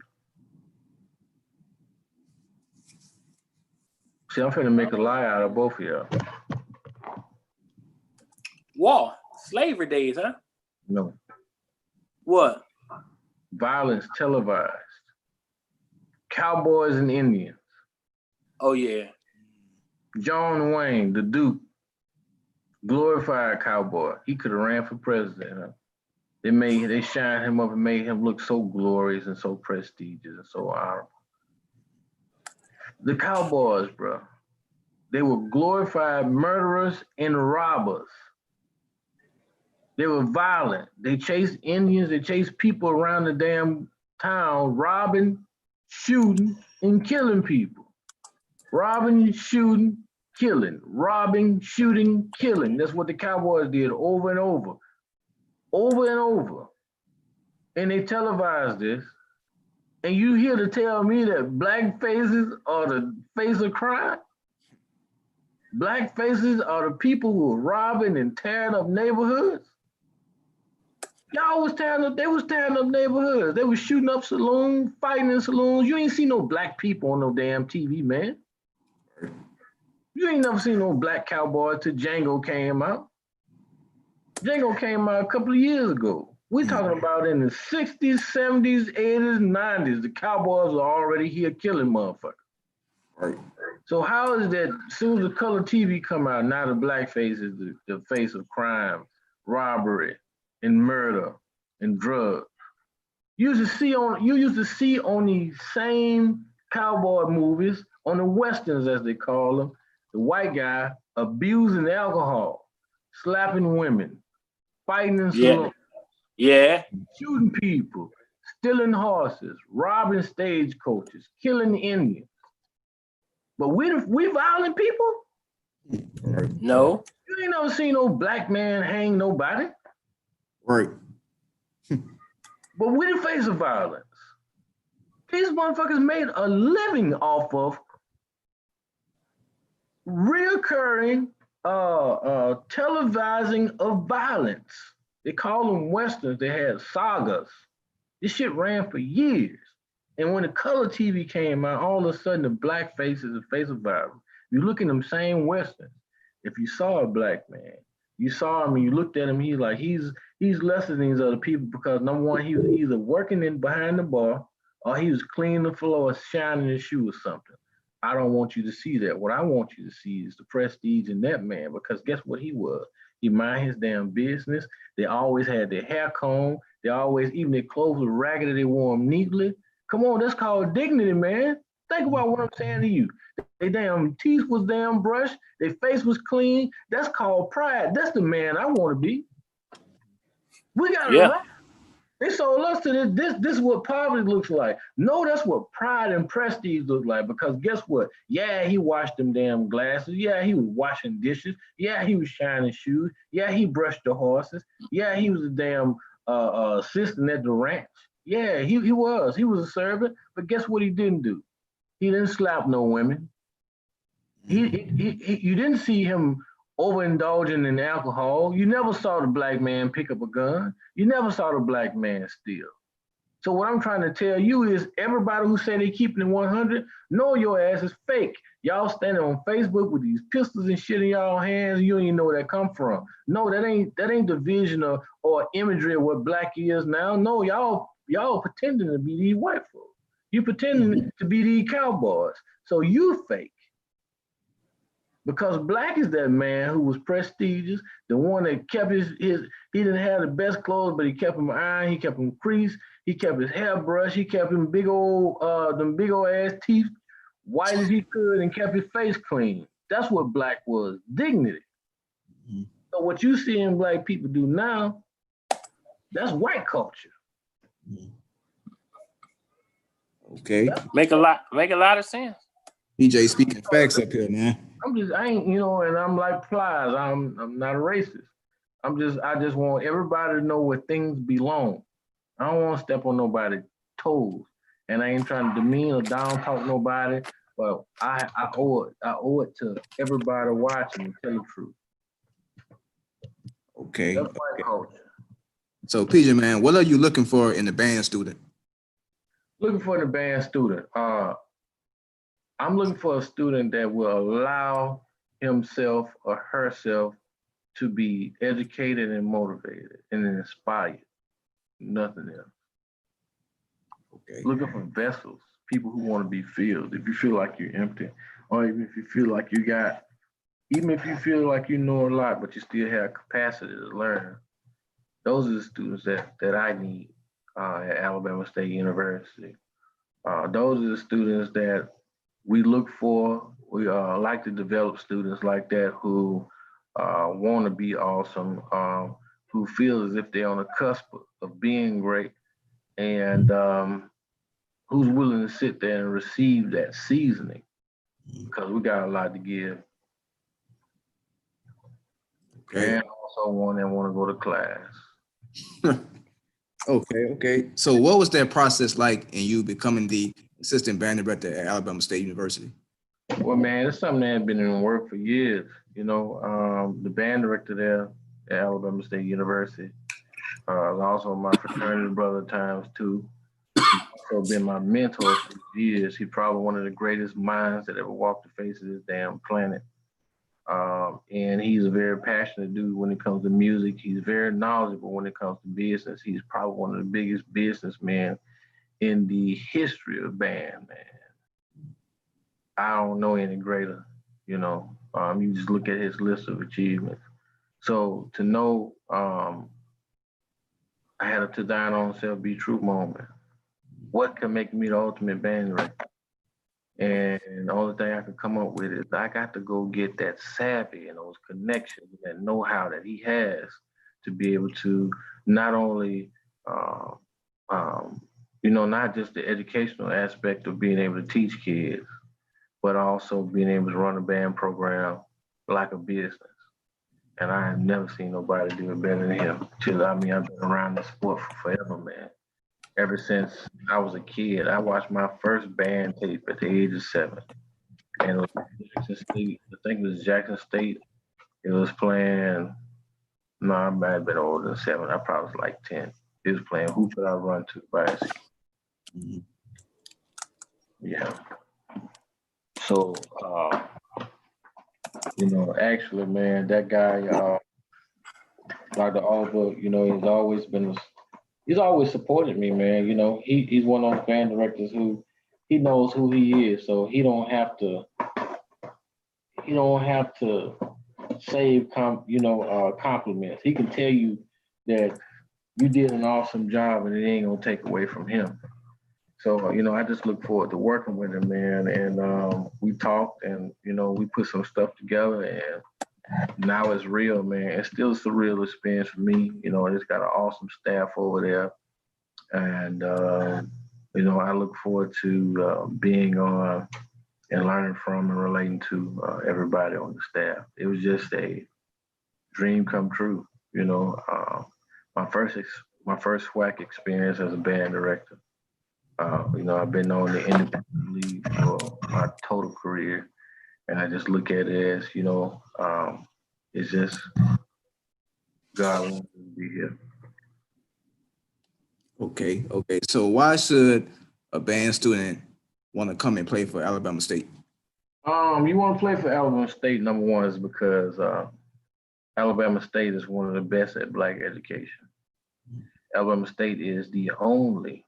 See, I'm finna make a lie out of both of y'all. War. Slavery days, huh? No. What? Violence televised. Cowboys and Indians. Oh yeah. John Wayne, the Duke, glorified cowboy. He could have ran for president. Huh? They shined him up and made him look so glorious and so prestigious and so honorable. The cowboys, bro, they were glorified murderers and robbers. They were violent. They chased Indians. They chased people around the damn town, robbing, shooting, and killing people. Robbing, shooting, killing. Robbing, shooting, killing. That's what the cowboys did over and over. Over and over. And they televised this. And you here to tell me that black faces are the face of crime? Black faces are the people who are robbing and tearing up neighborhoods? Y'all was tearing up, they was tearing up neighborhoods. They was shooting up saloons, fighting in saloons. You ain't see no black people on no damn TV, man. You ain't never seen no black cowboy till Django came out. Django came out a couple of years ago. We're talking about in the 60s, 70s, 80s, 90s. The cowboys are already here killing motherfuckers. right? So how is that as soon as the color TV come out, now the blackface is the face of crime, robbery, and murder, and drugs? You used to see on these same cowboy movies, on the westerns as they call them, the white guy abusing alcohol, slapping women, fighting in saloons, shooting people, stealing horses, robbing stagecoaches, killing Indians. But we violent people? No. You ain't never seen no black man hang nobody. Right. But we the face of violence. These motherfuckers made a living off of reoccurring televising of violence. They call them westerns. They had sagas. This shit ran for years. And when the color TV came out, all of a sudden the blackface is the face of violence. You look in them same westerns. If you saw a black man, you saw him and you looked at him, he's lesser than these other people because number one, he was either working in behind the bar or he was cleaning the floor, shining his shoe or something. I don't want you to see that. What I want you to see is the prestige in that man, because guess what he was? He mind his damn business. They always had their hair combed. They always, even their clothes were raggedy, they wore them neatly. Come on, that's called dignity, man. Think about what I'm saying to you. Their damn teeth was damn brushed. Their face was clean. That's called pride. That's the man I want to be. We got it right. They sold us to this. This is what poverty looks like. No, that's what pride and prestige look like. Because guess what? Yeah, he washed them damn glasses. Yeah, he was washing dishes. Yeah, he was shining shoes. Yeah, he brushed the horses. Yeah, he was a damn assistant at the ranch. Yeah, he was. He was a servant. But guess what he didn't do? He didn't slap no women. You didn't see him overindulging in alcohol. You never saw the black man pick up a gun. You never saw the black man steal. So what I'm trying to tell you is everybody who say they keeping it 100, know your ass is fake. Y'all standing on Facebook with these pistols and shit in y'all hands, you don't even know where that come from. No, that ain't the vision or imagery of what black is now. No, y'all pretending to be these white folks. You pretending to be these cowboys. So you fake. Because black is that man who was prestigious, the one that kept his he didn't have the best clothes, but he kept him iron, he kept him creased, he kept his hair brushed, he kept him them big old ass teeth white as he could, and kept his face clean. That's what black was, dignity. Mm-hmm. So what you see in black people do now, that's white culture. Mm-hmm. Okay. Make a lot of sense. PJ speaking facts up here, man. I ain't, and I'm like Plies. I'm not a racist. I just want everybody to know where things belong. I don't want to step on nobody's toes. And I ain't trying to demean or down talk nobody, but I owe it to everybody watching to tell the truth. Okay. That's white culture. So PJ, man, what are you looking for in the band student? Looking for the band student. I'm looking for a student that will allow himself or herself to be educated and motivated and inspired. Nothing else. Okay. Looking for vessels, people who want to be filled. If you feel like you're empty, or even if you feel like even if you feel like you know a lot, but you still have capacity to learn, those are the students that I need at Alabama State University. Those are the students that we look for. We like to develop students like that who want to be awesome, who feel as if they're on the cusp of being great, and who's willing to sit there and receive that seasoning, because we got a lot to give. Okay. And also one that want to go to class. Okay. So what was that process like in you becoming the assistant band director at Alabama State University? Well, man, it's something that had been in work for years. The band director there at Alabama State University was also my fraternity brother at times too. He's also been my mentor for years. He's probably one of the greatest minds that ever walked the face of this damn planet. And he's a very passionate dude when it comes to music. He's very knowledgeable when it comes to business. He's probably one of the biggest businessmen in the history of band, man. I don't know any greater, you just look at his list of achievements. So to know I had a to thine own self be true moment. What can make me the ultimate band director? And the only thing I could come up with is I got to go get that savvy and those connections, that know-how that he has to be able to not only, not just the educational aspect of being able to teach kids, but also being able to run a band program like a business. And I have never seen nobody do it better than him. I've been around this sport for forever, man. Ever since I was a kid, I watched my first band tape at the age of 7. And it was Jackson State. I think it was Jackson State. It was playing, no, I might have been older than 7. I probably was like 10. It was playing Who Could I Run To by SC. Mm-hmm. Yeah. So, actually, man, that guy, Dr. Oliver, he's always supported me, man. He's one of those band directors who he knows who he is, so he don't have to save compliments. He can tell you that you did an awesome job and it ain't gonna take away from him. So, I just look forward to working with him, man. And we talked and, we put some stuff together, and now it's real, man. It's still a surreal experience for me. It's got an awesome staff over there. And, I look forward to being on and learning from and relating to everybody on the staff. It was just a dream come true. My first SWAC experience as a band director. I've been on the independent league for my total career, and I just look at it as, it's just God wants to be here. Okay. So why should a band student want to come and play for Alabama State? You want to play for Alabama State, number one, is because Alabama State is one of the best at Black education. Alabama State is the only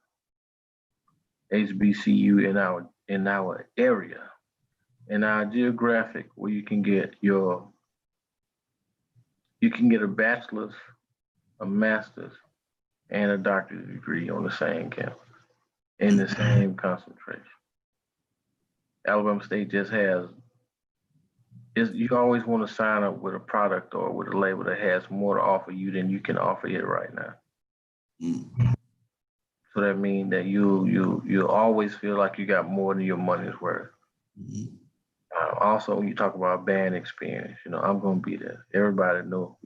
HBCU in our area, in our geographic, where you can get a bachelor's, a master's, and a doctorate degree on the same campus in the same concentration. Alabama State just has. You always want to sign up with a product or with a label that has more to offer you than you can offer it right now. So that means that you always feel like you got more than your money's worth. Also, when you talk about band experience, I'm gonna be there. Everybody know,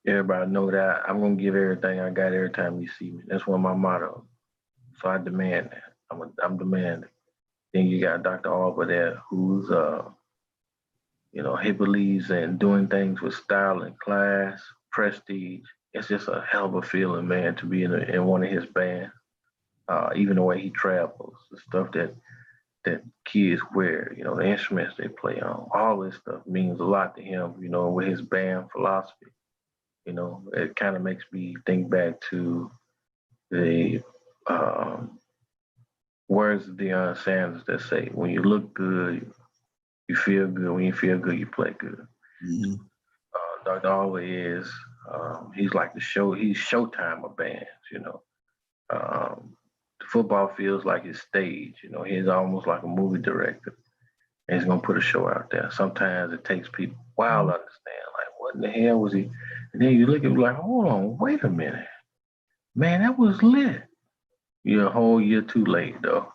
everybody know that I'm gonna give everything I got every time you see me. That's one of my mottos. So I demand that. I'm demanding. Then you got Dr. Alba there, who's he believes in doing things with style and class, prestige. It's just a hell of a feeling, man, to be in one of his bands. Even the way he travels, the stuff that kids wear, the instruments they play on, all this stuff means a lot to him, with his band philosophy. It kind of makes me think back to the words of Deion Sanders that say, when you look good, you feel good. When you feel good, you play good. Dr. Always is, he's like he's Showtime of bands, the football feels like his stage, he's almost like a movie director. And he's gonna put a show out there. Sometimes it takes people a while to understand, like, what in the hell was he? And then you look at it like, hold on, wait a minute. Man, that was lit. You're a whole year too late though.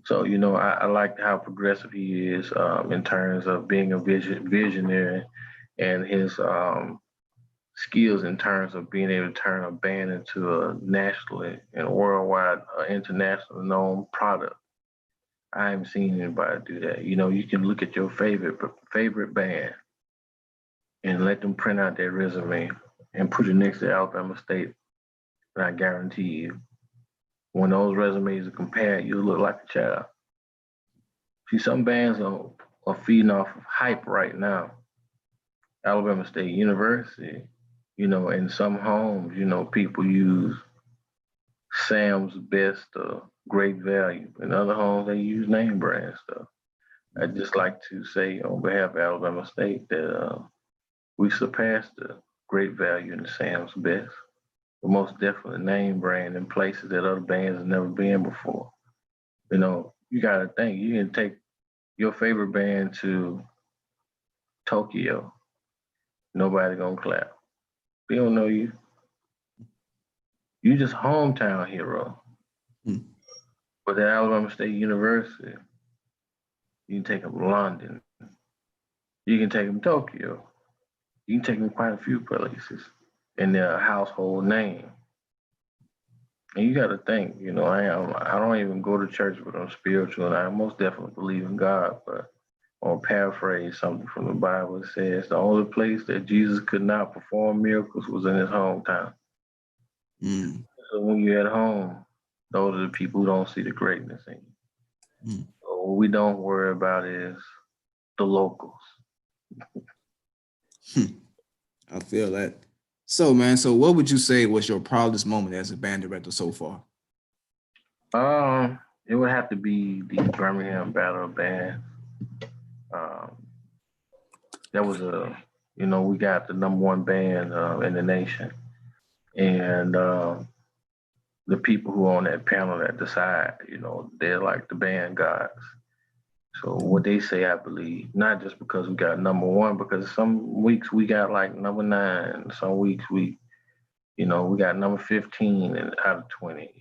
So, I like how progressive he is in terms of being a visionary and his skills in terms of being able to turn a band into a nationally and worldwide, internationally known product. I haven't seen anybody do that. You can look at your favorite band and let them print out their resume and put it next to Alabama State, and I guarantee you, when those resumes are compared, you'll look like a child. See, some bands are feeding off of hype right now. Alabama State University, in some homes, people use Sam's Best or Great Value. In other homes, they use name brand stuff. I'd just like to say on behalf of Alabama State that we surpassed the Great Value and the Sam's Best. But most definitely name brand in places that other bands have never been before. You got to think, you can take your favorite band to Tokyo. Nobody gonna clap. They don't know you. You just hometown hero. But at Alabama State University, you can take them to London. You can take them to Tokyo. You can take them quite a few places in their household name. And you got to think, I don't even go to church, but I'm spiritual, and I most definitely believe in God. But I'll paraphrase something from the Bible. It says the only place that Jesus could not perform miracles was in his hometown. So when you're at home, those are the people who don't see the greatness in you. So what we don't worry about is the locals. I feel that. So, man, what would you say was your proudest moment as a band director so far? It would have to be the Birmingham Battle Band. That was we got the #1 band in the nation, and the people who are on that panel that decide, they're like the band gods. So what they say, I believe, not just because we got #1, because some weeks we got like #9, some weeks we got number 15 out of 20,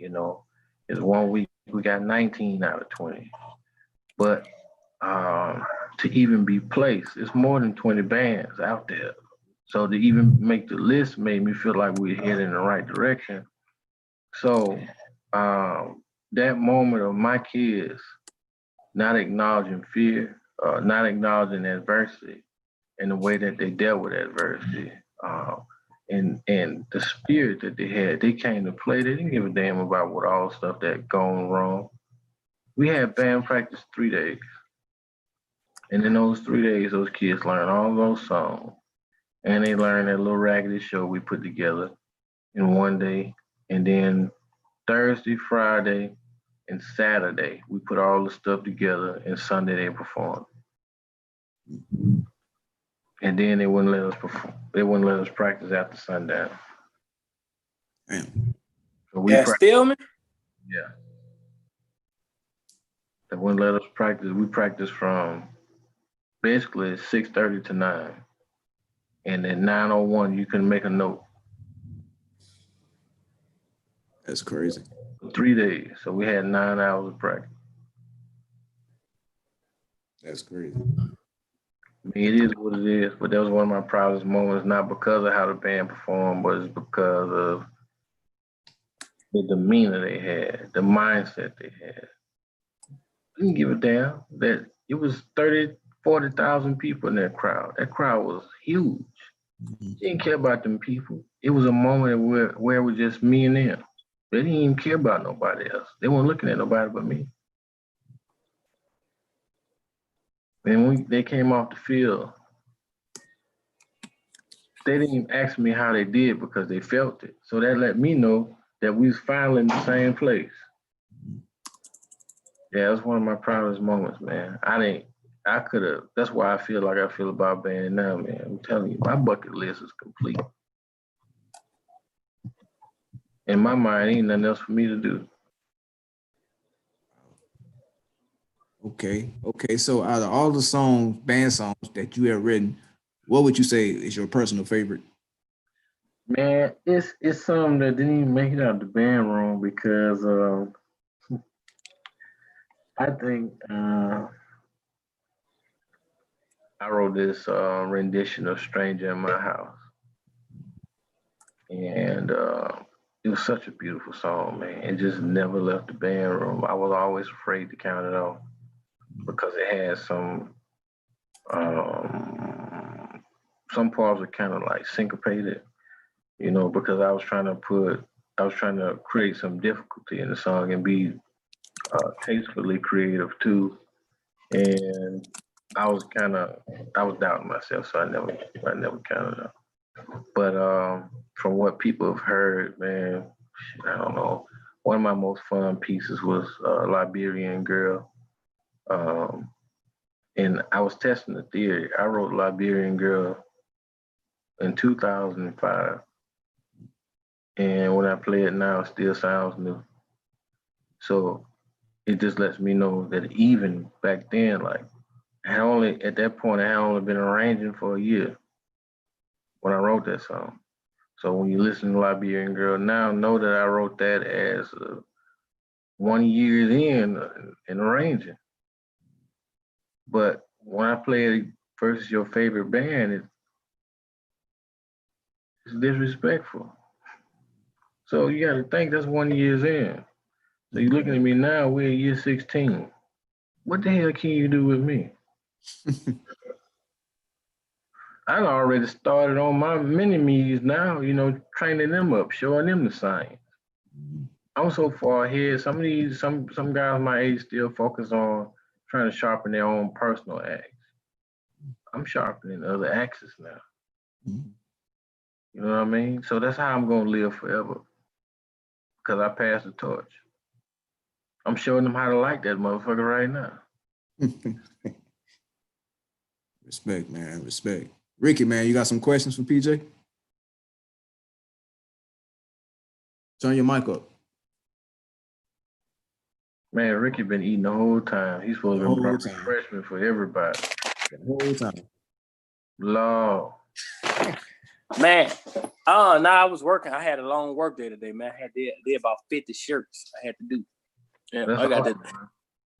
It's one week we got 19 out of 20. But to even be placed, it's more than 20 bands out there. So to even make the list made me feel like we're heading in the right direction. So that moment of my kids not acknowledging fear, not acknowledging adversity and the way that they dealt with adversity, and the spirit that they had. They came to play. They didn't give a damn about what all the stuff that gone wrong. We had band practice 3 days. And in those 3 days, those kids learned all those songs. And they learned that little raggedy show we put together in one day. And then Thursday, Friday, and Saturday, we put all the stuff together, and Sunday they performed. And then they wouldn't let us perform. They wouldn't let us practice after sundown. Damn. So we Stillman? Yeah. They wouldn't let us practice. We practiced from basically 6:30 to 9. And at 9:01, you can make a note. That's crazy. For 3 days. So we had 9 hours of practice. That's crazy. I mean, it is what it is, but that was one of my proudest moments, not because of how the band performed, but it's because of the demeanor they had, the mindset they had. Didn't give a damn that it was 30, 40,000 people in that crowd. That crowd was huge. Didn't care about them people. It was a moment where it was just me and them. They didn't even care about nobody else. They weren't looking at nobody but me. And when they came off the field, they didn't even ask me how they did because they felt it. So that let me know that we was finally in the same place. Yeah, it was one of my proudest moments, man. I could have, that's why I feel like I feel about band now, man. I'm telling you, my bucket list is complete. In my mind, ain't nothing else for me to do. Okay. So out of all the band songs that you have written, what would you say is your personal favorite? Man, it's something that didn't even make it out of the band room because I think I wrote this rendition of Stranger in My House. And it was such a beautiful song, man. It just never left the band room. I was always afraid to count it off because it had some parts were kind of like syncopated, you know, because I was trying to create some difficulty in the song and be tastefully creative too. And I was doubting myself, so I never counted up. But from what people have heard, man, I don't know. One of my most fun pieces was Liberian Girl. And I was testing the theory. I wrote Liberian Girl in 2005. And when I play it now, it still sounds new. So it just lets me know that even back then, like, at that point, I had only been arranging for a year when I wrote that song. So when you listen to Liberian Girl now, know that I wrote that as 1 year in arranging. But when I play it versus your favorite band, it's disrespectful. So you got to think that's 1 year in. So you're looking at me now, we're in year 16. What the hell can you do with me? I already started on my mini-me's now, you know, training them up, showing them the signs. I'm so far ahead. Some guys my age still focus on trying to sharpen their own personal axe. I'm sharpening other axes now. You know what I mean? So that's how I'm gonna live forever. Because I passed the torch. I'm showing them how to like that motherfucker right now. Respect, man. Respect. Ricky, man, you got some questions for PJ? Turn your mic up. Man, Ricky been eating the whole time. He's supposed to be refreshment for everybody. The whole time. Lord. Man, I was working. I had a long work day today, man. I had to do about 50 shirts I had to do. Yeah, That's awesome,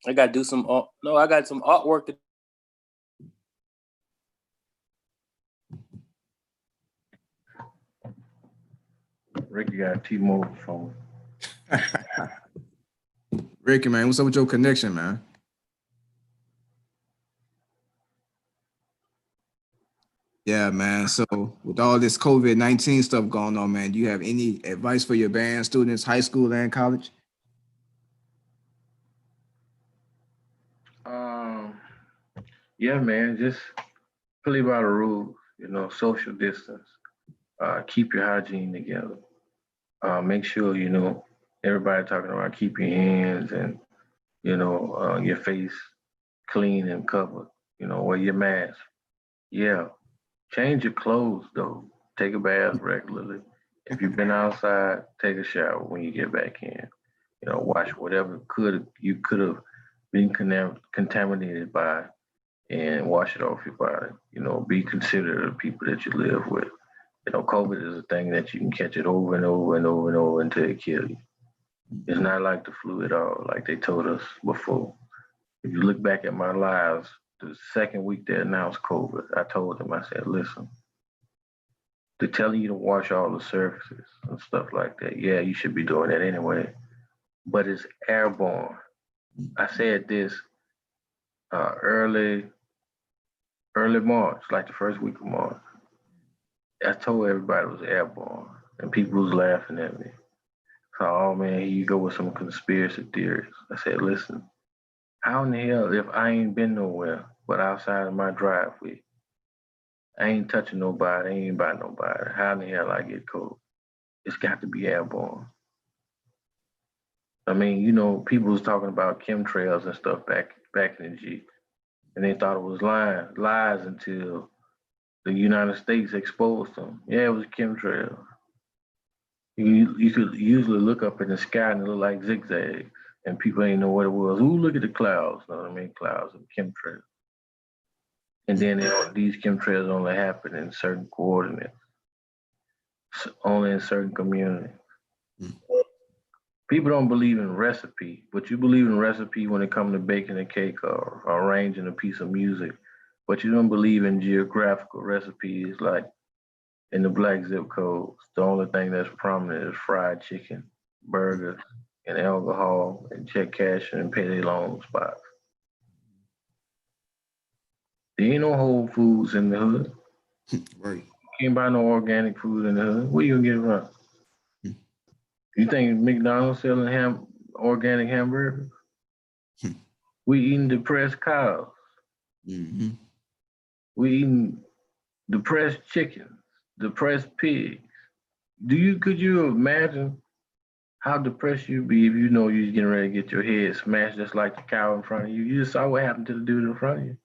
I got to do some. I got some artwork to. Ricky got a T-Mobile phone. Ricky, man, what's up with your connection, man? Yeah, man. So with all this COVID-19 stuff going on, man, do you have any advice for your band students, high school and college? Yeah, man, just play by the rules, social distance, keep your hygiene together. Make sure, everybody talking about keep your hands and, your face clean and covered, wear your mask. Yeah, change your clothes though. Take a bath regularly. If you've been outside, take a shower when you get back in. Wash whatever you could have been contaminated by and wash it off your body. Be considerate of people that you live with. COVID is a thing that you can catch it over and over and over and over until it kills you. It's not like the flu at all, like they told us before. If you look back at my lives, the second week they announced COVID, I told them, I said, listen, they're telling you to wash all the surfaces and stuff like that. Yeah, you should be doing that anyway, but it's airborne. I said this early March, like the first week of March. I told everybody it was airborne, and people was laughing at me. So, oh man, here you go with some conspiracy theories. I said, listen, how in the hell, if I ain't been nowhere but outside of my driveway, I ain't touching nobody, I ain't by nobody, how in the hell I get COVID? It's got to be airborne. I mean, people was talking about chemtrails and stuff back in the G, and they thought it was lies until the United States exposed them. Yeah, it was chemtrails. You could usually look up in the sky and it looked like zigzags, and people ain't know what it was. Ooh, look at the clouds. Know what I mean? Clouds of chemtrails. And then these chemtrails only happen in certain coordinates, only in certain communities. People don't believe in recipe, but you believe in recipe when it comes to baking a cake or arranging a piece of music. But you don't believe in geographical recipes like in the black zip codes. The only thing that's prominent is fried chicken, burgers, and alcohol, and check cash and payday loan spots. There ain't no Whole Foods in the hood. Right. You can't buy no organic food in the hood. Where you gonna get it from? You think McDonald's selling organic hamburgers? We eating depressed cows. Mm-hmm. We eating depressed chickens, depressed pigs. Could you imagine how depressed you'd be if you know you're getting ready to get your head smashed just like the cow in front of you? You just saw what happened to the dude in front of you.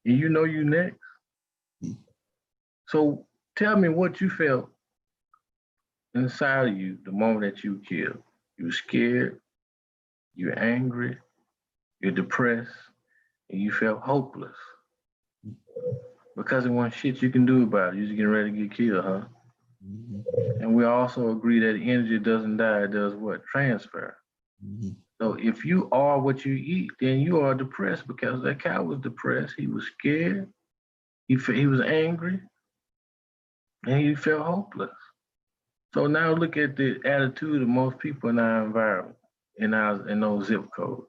And you know you next. So tell me what you felt inside of you the moment that you were killed. You were scared, you were angry, you're depressed, and you felt hopeless. Because there wasn't shit you can do about it. You're just getting ready to get killed, huh? Mm-hmm. And we also agree that energy doesn't die, it does what? Transfer. Mm-hmm. So if you are what you eat, then you are depressed because that cow was depressed. He was scared, he was angry, and he felt hopeless. So now look at the attitude of most people in our environment, in those zip codes.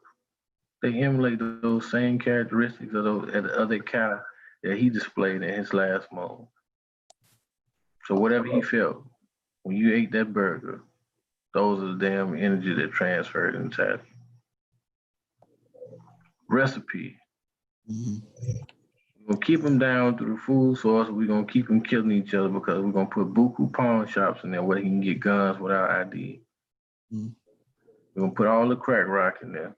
They emulate those same characteristics of the other cow that he displayed in his last moment. So whatever he felt when you ate that burger, those are the damn energy that transferred inside you. Recipe. Mm-hmm. We're going to keep them down through the food source. We're going to keep them killing each other because we're going to put buku pawn shops in there where they can get guns without ID. Mm-hmm. We're going to put all the crack rock in there.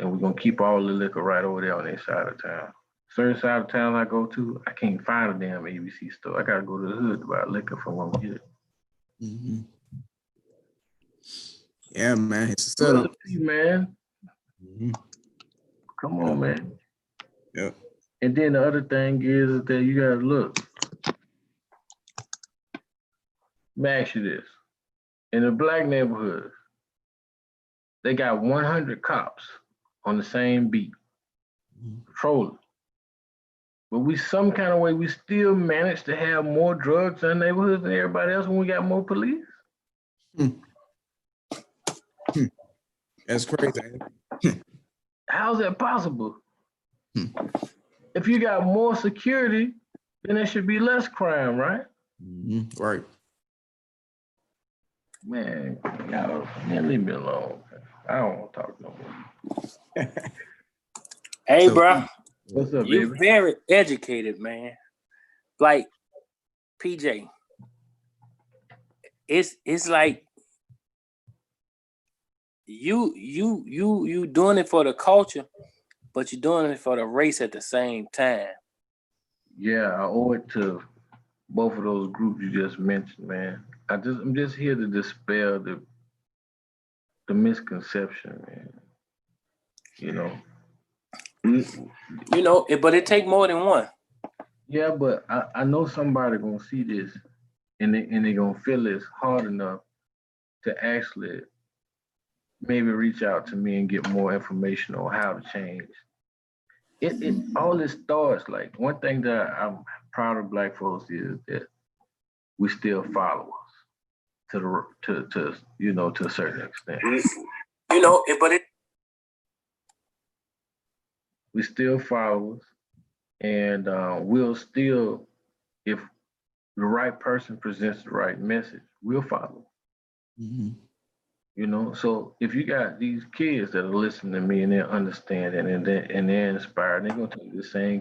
And we're going to keep all the liquor right over there on their side of town. Certain side of town I go to, I can't find a damn ABC store. I got to go to the hood to buy liquor from when we get it. Mm-hmm. Yeah, man. It's a setup. Recipe, man. Mm-hmm. Come on, man. Yep. And then the other thing is that you gotta look. Let me ask you this. In the black neighborhoods, they got 100 cops on the same beat, patrolling. But we some kind of way, we still manage to have more drugs in the neighborhoods than everybody else when we got more police. That's crazy. How's that possible? If you got more security, then there should be less crime, right? Right. Man, y'all, man, leave me alone. I don't want to talk no more. Hey, So- bro, What's up, you baby? very educated, man. Like PJ, it's like you doing it for the culture, but you're doing it for the race at the same time. Yeah, I owe it to both of those groups you just mentioned, man. I'm just here to dispel the misconception, man. You know, But it take more than one. yeah, but I know somebody gonna see this and they gonna feel this hard enough to actually maybe reach out to me and get more information on how to change. It all this starts like one thing that I'm proud of Black folks is that we still followers to to a certain extent. But it We still followers, and we'll still, if the right person presents the right message, we'll follow. So if you got these kids that are listening to me and they're understanding and they're inspired, they're gonna take the same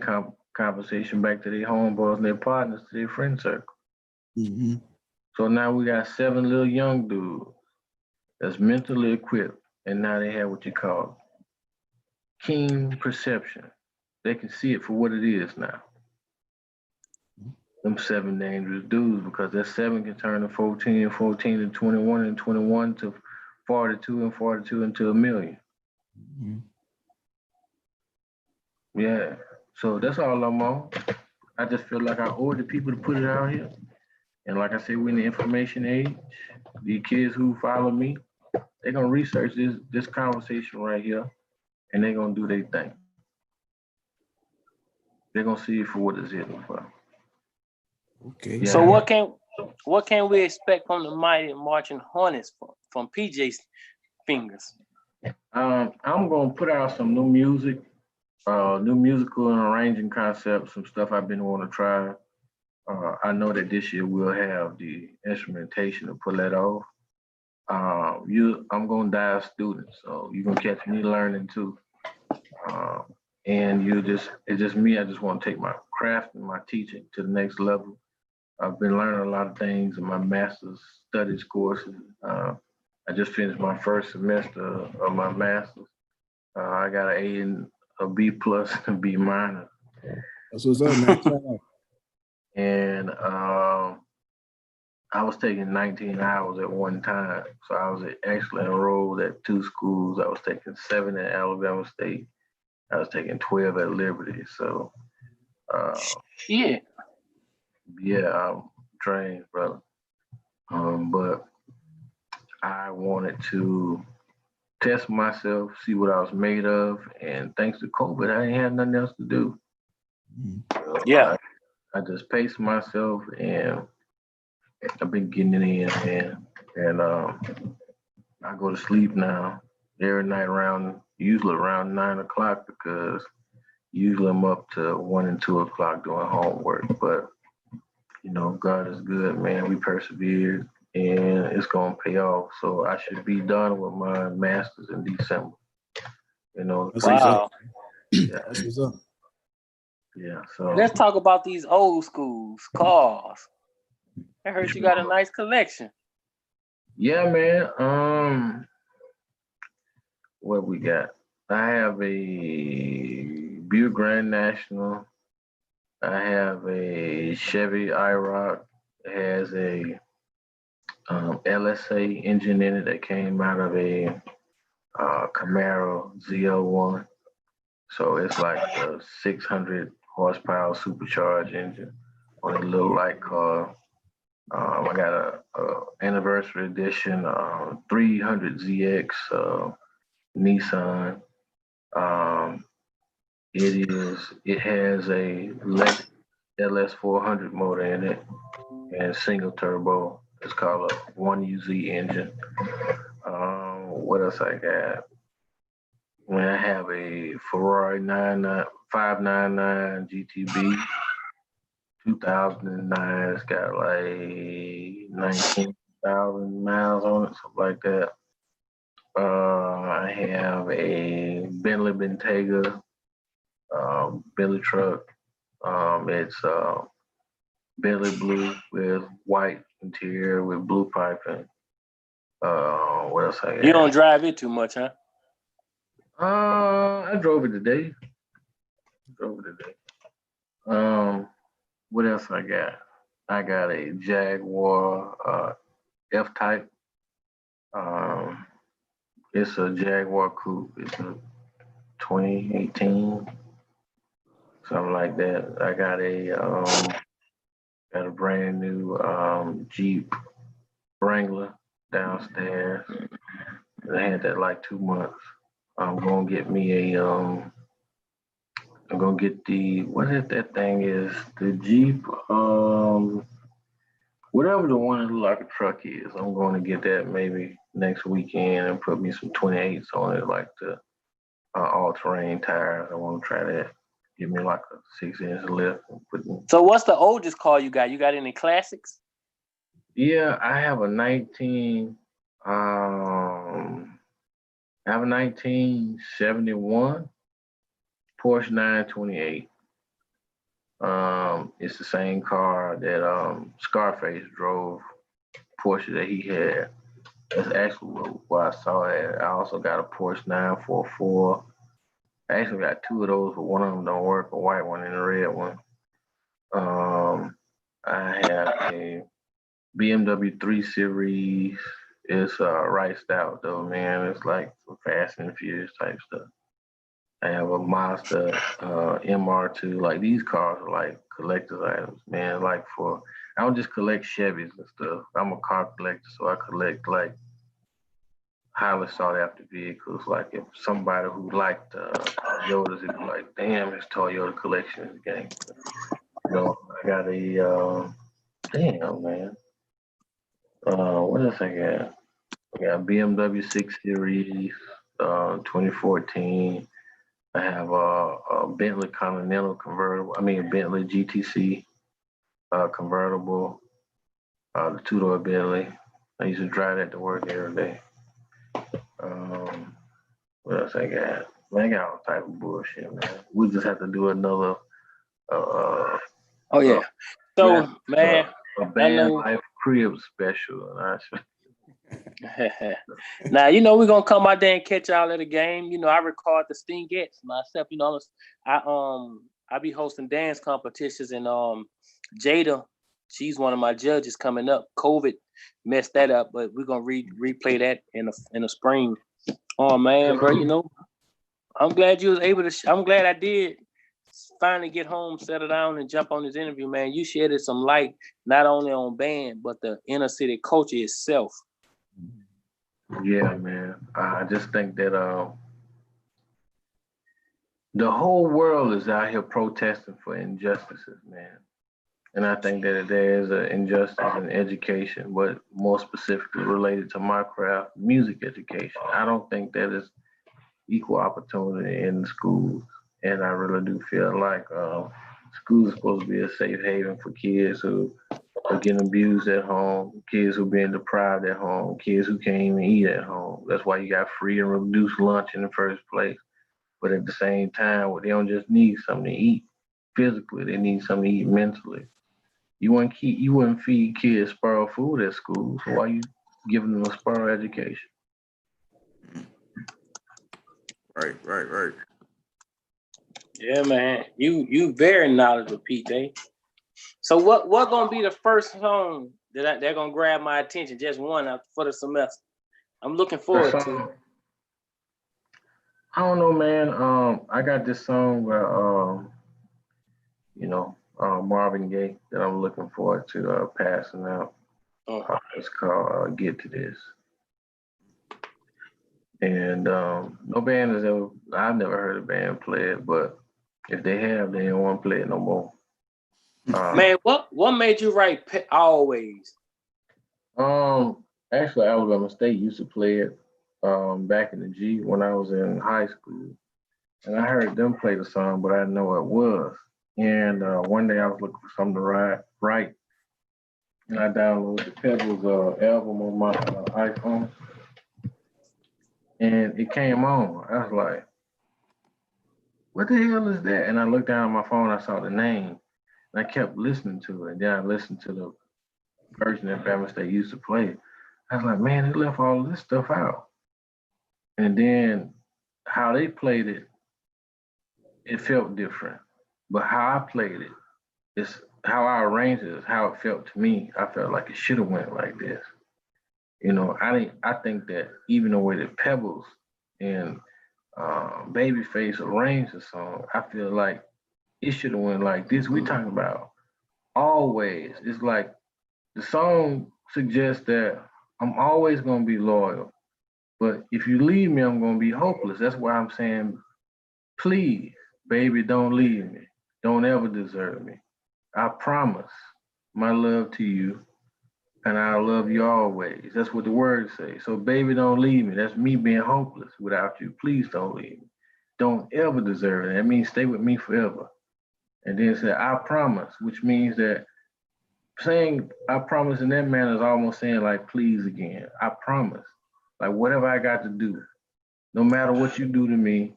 conversation back to their homeboys and their partners, to their friend circle. So now we got 7 little young dudes that's mentally equipped, and now they have what you call keen perception. They can see it for what it is now. Them 7 dangerous dudes, because that 7 can turn to 14, 14 to 21, and 21 to 42, and 42 into a million. Yeah. So that's all I'm on. I just feel like I owe the people to put it out here. And like I said, we're in the information age. The kids who follow me, they're gonna research this conversation right here, and they're gonna do their thing. They're gonna see it for what it's hitting for. Okay. Yeah. So what can we expect from the mighty marching Hornets from PJ's fingers? I'm gonna put out some new music, new musical and arranging concepts, some stuff I've been wanting to try. I know that this year we'll have the instrumentation to pull that off. I'm gonna dive students, so you're gonna catch me learning too. And it's just me. I just want to take my craft and my teaching to the next level. I've been learning a lot of things in my master's studies courses. I just finished my first semester of my master's. I got an A and a B plus and a B minor. That's what's up, man. And I was taking 19 hours at one time. So I was actually enrolled at 2 schools. I was taking 7 at Alabama State. I was taking 12 at Liberty. So Yeah. I'm trained, brother. But I wanted to test myself, see what I was made of. And thanks to COVID, I ain't had nothing else to do. Yeah. I just paced myself, and I've been getting it in, man. And I go to sleep now every night usually around 9 o'clock, because usually I'm up to 1 and 2 o'clock doing homework. But God is good, man. We persevered, and it's gonna pay off. So I should be done with my master's in December. That's what's Wow. up. That's what's up. Yeah. So Let's talk about these old schools, cars. I heard you got a nice collection. yeah, man. What we got? I have a Buick Grand National. I have a Chevy IROC. It has a LSA engine in it that came out of a Camaro ZL1. So it's like a 600 horsepower supercharged engine on a little light car. I got a anniversary edition 300ZX Nissan. It has a Lexus LS400 motor in it and single turbo. It's called a 1UZ engine. What else I got? I have a Ferrari 599 GTB. 2009. It's got like 19,000 miles on it, something like that. I have a Bentley Bentayga Bentley truck. It's Bentley blue with white interior with blue piping. What else I got? You don't drive it too much, huh? I drove it today. What else I got? I got a Jaguar F-Type. It's a Jaguar coupe. It's a 2018, something like that. I got a brand new Jeep Wrangler downstairs. I had that like 2 months. I'm gonna get me I'm gonna get that thing is, the Jeep, whatever the one that look like a truck is. I'm going to get that maybe next weekend and put me some 28s on it, like the all-terrain tires. I want to try that. Give me like a 6-inch lift. So what's the oldest car you got? You got any classics? Yeah, I have a 1971 Porsche 928. It's the same car that Scarface drove, Porsche that he had. That's actually where I saw it. I also got a Porsche 944. I actually got two of those, but one of them don't work, a white one and a red one. I have a BMW 3 Series. It's riced out though, man. It's like some Fast and Furious type stuff. I have a Mazda MR2. Like, these cars are like collector's items, man. Like, I don't just collect Chevys and stuff. I'm a car collector, so I collect like highly sought after vehicles. Like, if somebody who liked Toyotas, it'd be like, damn, his Toyota collection is gang. You know, I got a damn, man. What else I got? I got a BMW 6 Series, 2014. I have a Bentley Continental convertible. I mean, a Bentley GTC convertible, the two-door Bentley. I used to drive that to work every day. What else I got? Man, I got all type of bullshit, man. We just have to do another. Oh yeah. So man, a band life crib special. Now, you know, we're gonna come out there and catch y'all at a game. You know, I record the Stingettes myself. You know, I be hosting dance competitions, and Jada, she's one of my judges coming up. COVID messed that up, but we're gonna replay that in the spring. Oh man, bro, you know, I'm glad you was able to. I'm glad I did finally get home, settle down, and jump on this interview, man. You shedded some light not only on band but the inner city culture itself. Yeah, man. I just think that the whole world is out here protesting for injustices, man. And I think that there is an injustice in education, but more specifically related to my craft, music education. I don't think that is equal opportunity in the schools. And I really do feel like schools are supposed to be a safe haven for kids who are getting abused at home, kids who are being deprived at home, kids who can't even eat at home. That's why you got free and reduced lunch in the first place. But at the same time, they don't just need something to eat physically, they need something to eat mentally. You wouldn't feed kids spoiled food at school, so why are you giving them a spoiled education? Right. Yeah, man. You very knowledgeable, PJ. So what gonna be the first song that they're gonna grab my attention? Just one for the semester. I'm looking forward to. I don't know, man. I got this song where Marvin Gaye that I'm looking forward to passing out. It's called "Get to This." And no band has ever. I've never heard a band play it, but if they have, they don't want to play it no more. Man, what made you write Always? Actually, Alabama State used to play it back in the G when I was in high school, and I heard them play the song, but I didn't know what it was. And one day I was looking for something to write, and I downloaded the Pebbles album on my iPhone, and it came on. I was like, what the hell is that? And I looked down at my phone, I saw the name, and I kept listening to it. And then I listened to the version that Bama State used to play. I was like, man, they left all of this stuff out. And then how they played it, it felt different. But how I played it, it's how I arranged it, is how it felt to me. I felt like it should have went like this. You know, I think that even the way that Pebbles and Babyface arranged the song, I feel like it should have went like this. We talking about always. It's like the song suggests that I'm always gonna be loyal, but if you leave me, I'm gonna be hopeless. That's why I'm saying, please, baby, don't leave me. Don't ever desert me. I promise my love to you, and I'll love you always. That's what the words say. So, baby, don't leave me. That's me being hopeless without you. Please don't leave me. Don't ever desert me. That means stay with me forever. And then say, I promise, which means that saying I promise in that manner is almost saying like please again. I promise. Like whatever I got to do, no matter what you do to me,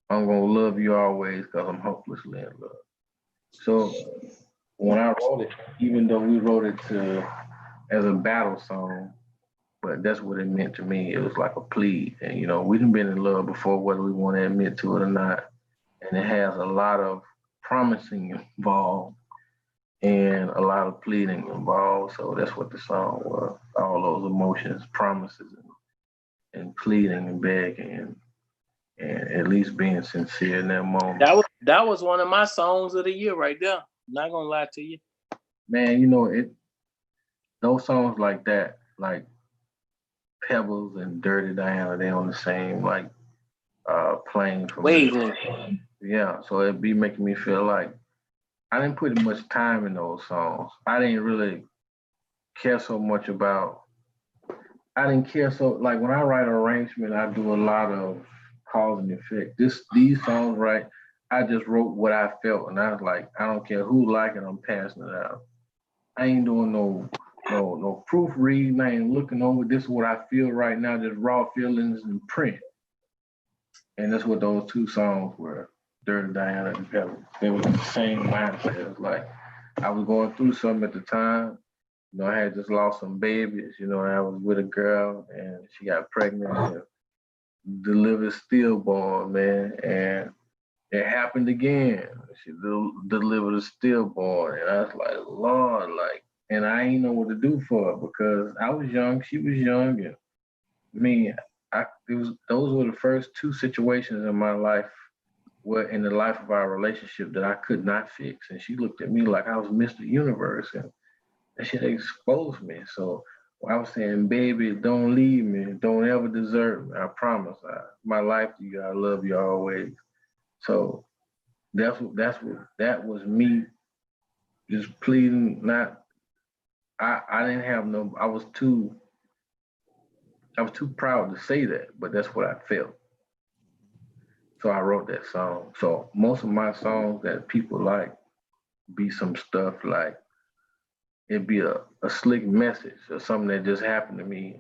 I'm gonna love you always because I'm hopelessly in love. So when I wrote it, even though we wrote it as a battle song, but that's what it meant to me. It was like a plea. And you know, we done been in love before, whether we want to admit to it or not. And it has a lot of promising involved and a lot of pleading involved. So that's what the song was. All those emotions, promises, and pleading and begging, and at least being sincere in that moment. That was one of my songs of the year right there. Not gonna lie to you. Man, you know it. Those songs like that, like Pebbles and Dirty Diana, they on the same like plane for me. Wavelength. Yeah, so it'd be making me feel like I didn't put much time in those songs. I didn't really care so much about. I didn't care so like when I write an arrangement, I do a lot of cause and effect. These songs, right? I just wrote what I felt, and I was like, I don't care who like it, I'm passing it out. I ain't doing no proofreading. I ain't looking over. This is what I feel right now. Just raw feelings and print. And that's what those two songs were. Dirty Diana and Pebble. They were the same mindset. It was like I was going through something at the time. You know, I had just lost some babies. You know, I was with a girl and she got pregnant and delivered stillborn, man. And it happened again. She delivered a stillborn. And I was like, Lord, like, and I ain't know what to do for her because I was young, she was young. And me, those were the first two situations in my life were in the life of our relationship that I could not fix. And she looked at me like I was Mr. Universe and that shit exposed me. So I was saying, baby, don't leave me. Don't ever desert me. I promise. My life to you, I love you always. So that was me just pleading, not I didn't have no I was too proud to say that, but that's what I felt. So I wrote that song. So most of my songs that people like be some stuff like it'd be a slick message or something that just happened to me,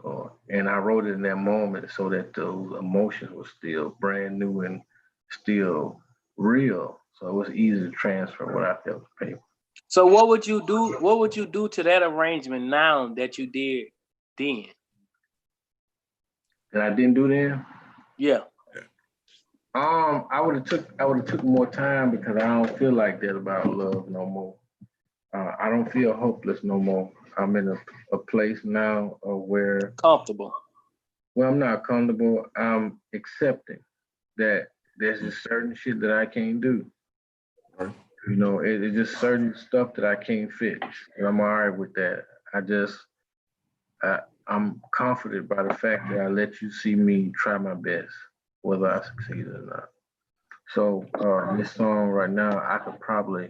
and I wrote it in that moment so that those emotions were still brand new and still real. So it was easy to transfer what I felt to paper. So what would you do? What would you do to that arrangement now that you did then? That I didn't do then? Yeah. I would have took more time because I don't feel like that about love no more. I don't feel hopeless no more. I'm in a place now where comfortable. Well, I'm not comfortable. I'm accepting that there's just certain shit that I can't do. Right. You know, it's just certain stuff that I can't fix. And I'm all right with that. I'm comforted by the fact that I let you see me try my best, whether I succeed or not. So this song right now, I could probably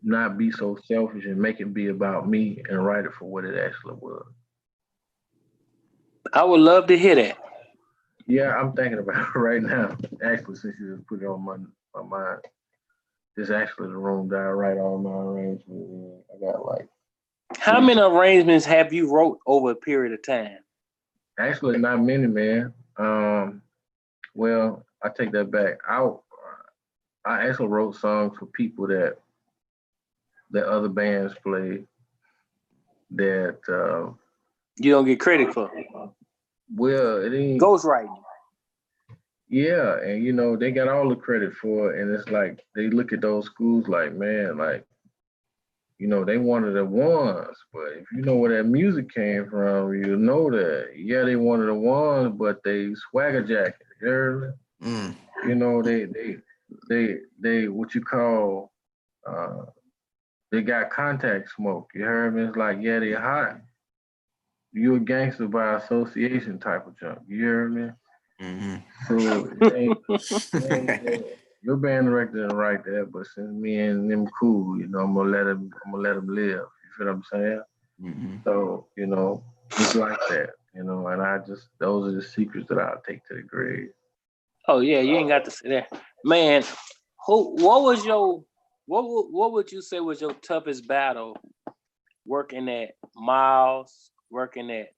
not be so selfish and make it be about me and write it for what it actually was. I would love to hear that. Yeah, I'm thinking about it right now. Actually, since you just put it on my mind. It's actually the room that I write all my arrangements in. I got like, How many arrangements have you wrote over a period of time? actually not many, man. Well, I take that back. I actually wrote songs for people that other bands play that You don't get credit for well, it ain't. ghostwriting. Yeah, and you know they got all the credit for it, and it's like they look at those schools like, man, like you know they one of the ones, but if you know where that music came from, you know that yeah they one of the ones, but they swagger jacket, you heard me? Mm. You know they what you call they got contact smoke, you heard me? It's like yeah they hot, you a gangster by association type of junk, you heard me? Mm-hmm. So your band director didn't write that, but since me and them cool, you know, I'm gonna let him live. You feel what I'm saying? Mm-hmm. So, you know, it's like that, you know, and those are the secrets that I'll take to the grave. Oh yeah, you ain't got to say that, man. What was your what would you say was your toughest battle working at Miles, working at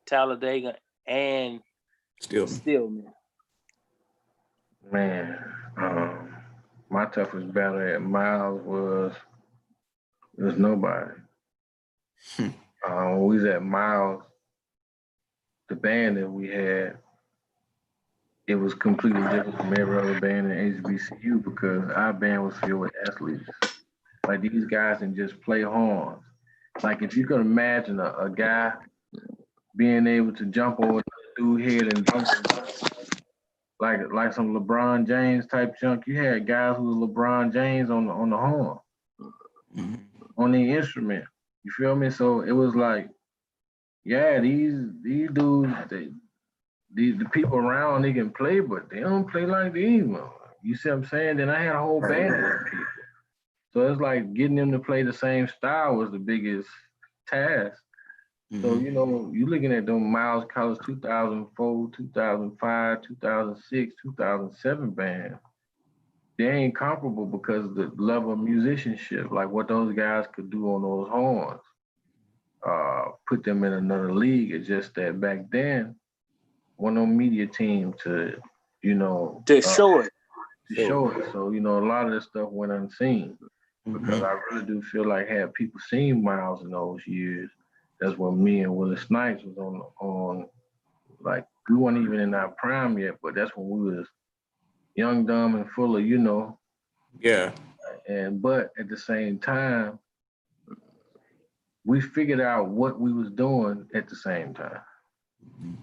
Talladega, and Still. Stillman? Man, my toughest battle at Miles was nobody. When we was at Miles, the band that we had, it was completely different from every other band in HBCU because our band was filled with athletes. Like these guys can just play horns. Like if you could imagine a guy being able to jump over dude's head and dunk like some LeBron James type junk, you had guys who was LeBron James on the horn, Mm-hmm. on the instrument. You feel me? So it was like, yeah, these dudes, the people around they can play, but they don't play like these ones. You see what I'm saying? Then I had a whole band of them people. So it's like getting them to play the same style was the biggest task. Mm-hmm. So, you know, you're looking at them Miles College 2004, 2005, 2006, 2007 band. They ain't comparable because of the level of musicianship, like what those guys could do on those horns, put them in another league. It's just that back then, one no media team to, you know, To show it. to show it. So, you know, a lot of this stuff went unseen because Mm-hmm. I really do feel like had people seen Miles in those years, that's when me and Willie Snipes was on like we weren't even in our prime yet, but that's when we was young, dumb, and full of, you know, Yeah. but at the same time, we figured out what we was doing at the same time. Mm-hmm.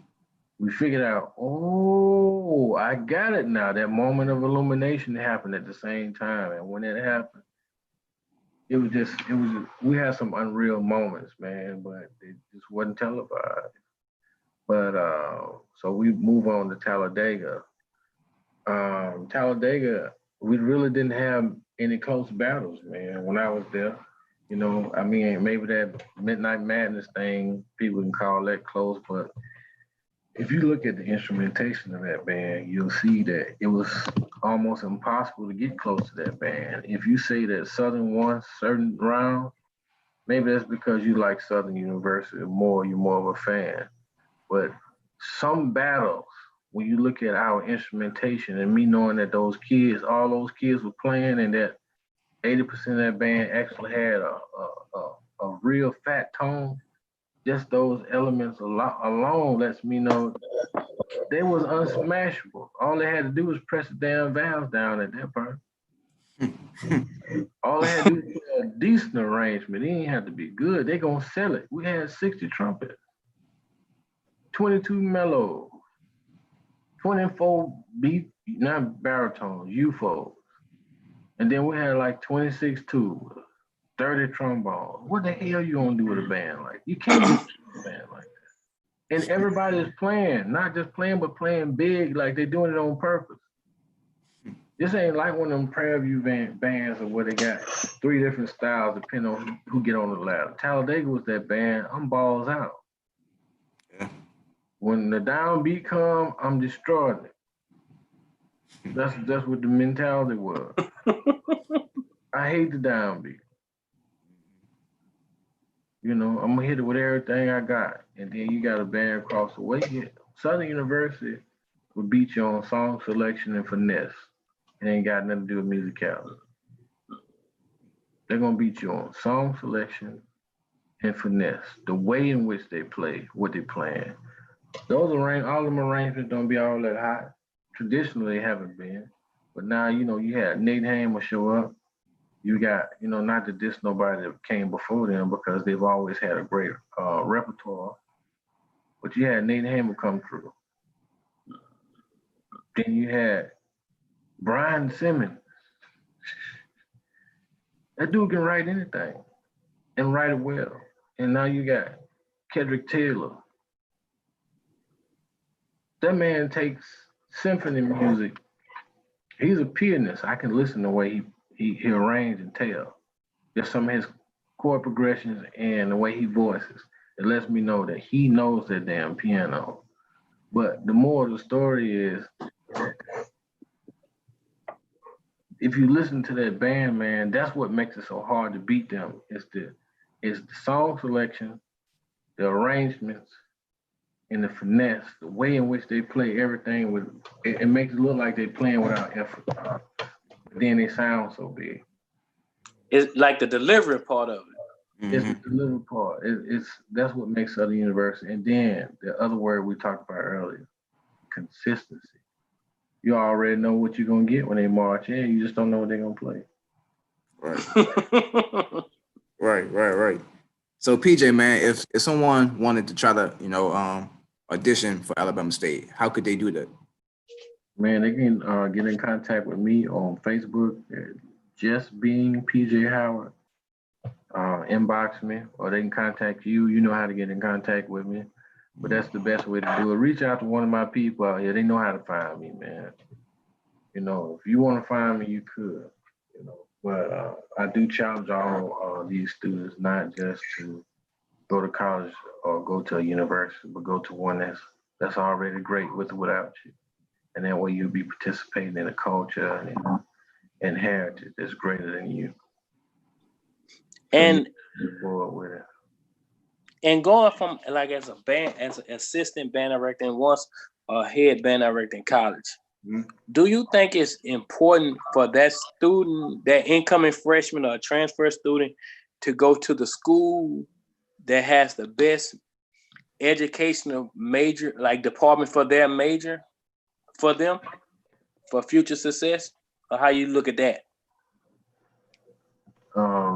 We figured out, oh, I got it now. That moment of illumination happened at the same time. And when it happened, we had some unreal moments, man, but it just wasn't televised. But so we move on to Talladega. Talladega, we really didn't have any close battles, man, when I was there. You know, I mean, maybe that Midnight Madness thing, people can call that close, but if you look at the instrumentation of that band, you'll see that it was almost impossible to get close to that band. If you say that Southern won certain rounds, maybe that's because you like Southern University more, you're more of a fan. But some battles, when you look at our instrumentation and me knowing that all those kids were playing and that 80% of that band actually had a real fat tone, just those elements alone lets me know they was unsmashable. All they had to do was press the damn valves down at that part. All they had to do was put a decent arrangement. It didn't have to be good. They gonna sell it. We had 60 trumpets, 22 mellows, 24 beat, not baritones, UFOs. And then we had like 26 tubas, 30 trombones. What the hell you gonna do with a band like? You can't do a band like that. And everybody is playing, not just playing, but playing big, like they're doing it on purpose. This ain't like one of them Prairie View bands where they got 3 different styles depending on who get on the ladder. Talladega was that band, I'm balls out. Yeah. When the downbeat come, I'm destroying it. That's what the mentality was. I hate the downbeat. You know, I'm gonna hit it with everything I got, and then you got a band across the way. Southern University will beat you on song selection and finesse. It ain't got nothing to do with musicality. They're gonna beat you on song selection and finesse, the way in which they play, what they playing. All them arrangements don't be all that hot. Traditionally, they haven't been, but now you had Nate Hammond show up. You got, not to diss nobody that came before them because they've always had a great repertoire. But you had Nate Hammond come through. Then you had Brian Simmons. That dude can write anything and write it well. And now you got Kedrick Taylor. That man takes symphony music. He's a pianist. I can listen to the way he arranges and tell. Just some of his chord progressions and the way he voices. It lets me know that he knows that damn piano. But the moral of the story is, if you listen to that band, man, that's what makes it so hard to beat them. It's the song selection, the arrangements, and the finesse, the way in which they play everything with it makes it look like they're playing without effort. But then they sound so big. It's like the delivery part of it. It's the delivery part. That's what makes Southern University. And then the other word we talked about earlier, consistency. You already know what you're gonna get when they march in. You just don't know what they're gonna play. Right. right. So PJ, man, if someone wanted to try to audition for Alabama State, how could they do that? Man, they can get in contact with me on Facebook at Just Being PJ Howard. Inbox me, or they can contact you. You know how to get in contact with me. But that's the best way to do it. Reach out to one of my people out here. They know how to find me, man. If you want to find me, you could. But I do challenge all these students not just to go to college or go to a university, but go to one that's already great with or without you. And that way you'll be participating in a culture and heritage that's greater than you. And move forward with it. And going from like as an assistant band director and once a head band director in college, do you think it's important for that student, that incoming freshman or transfer student, to go to the school that has the best educational major, like department for their major, for them, for future success? Or how you look at that?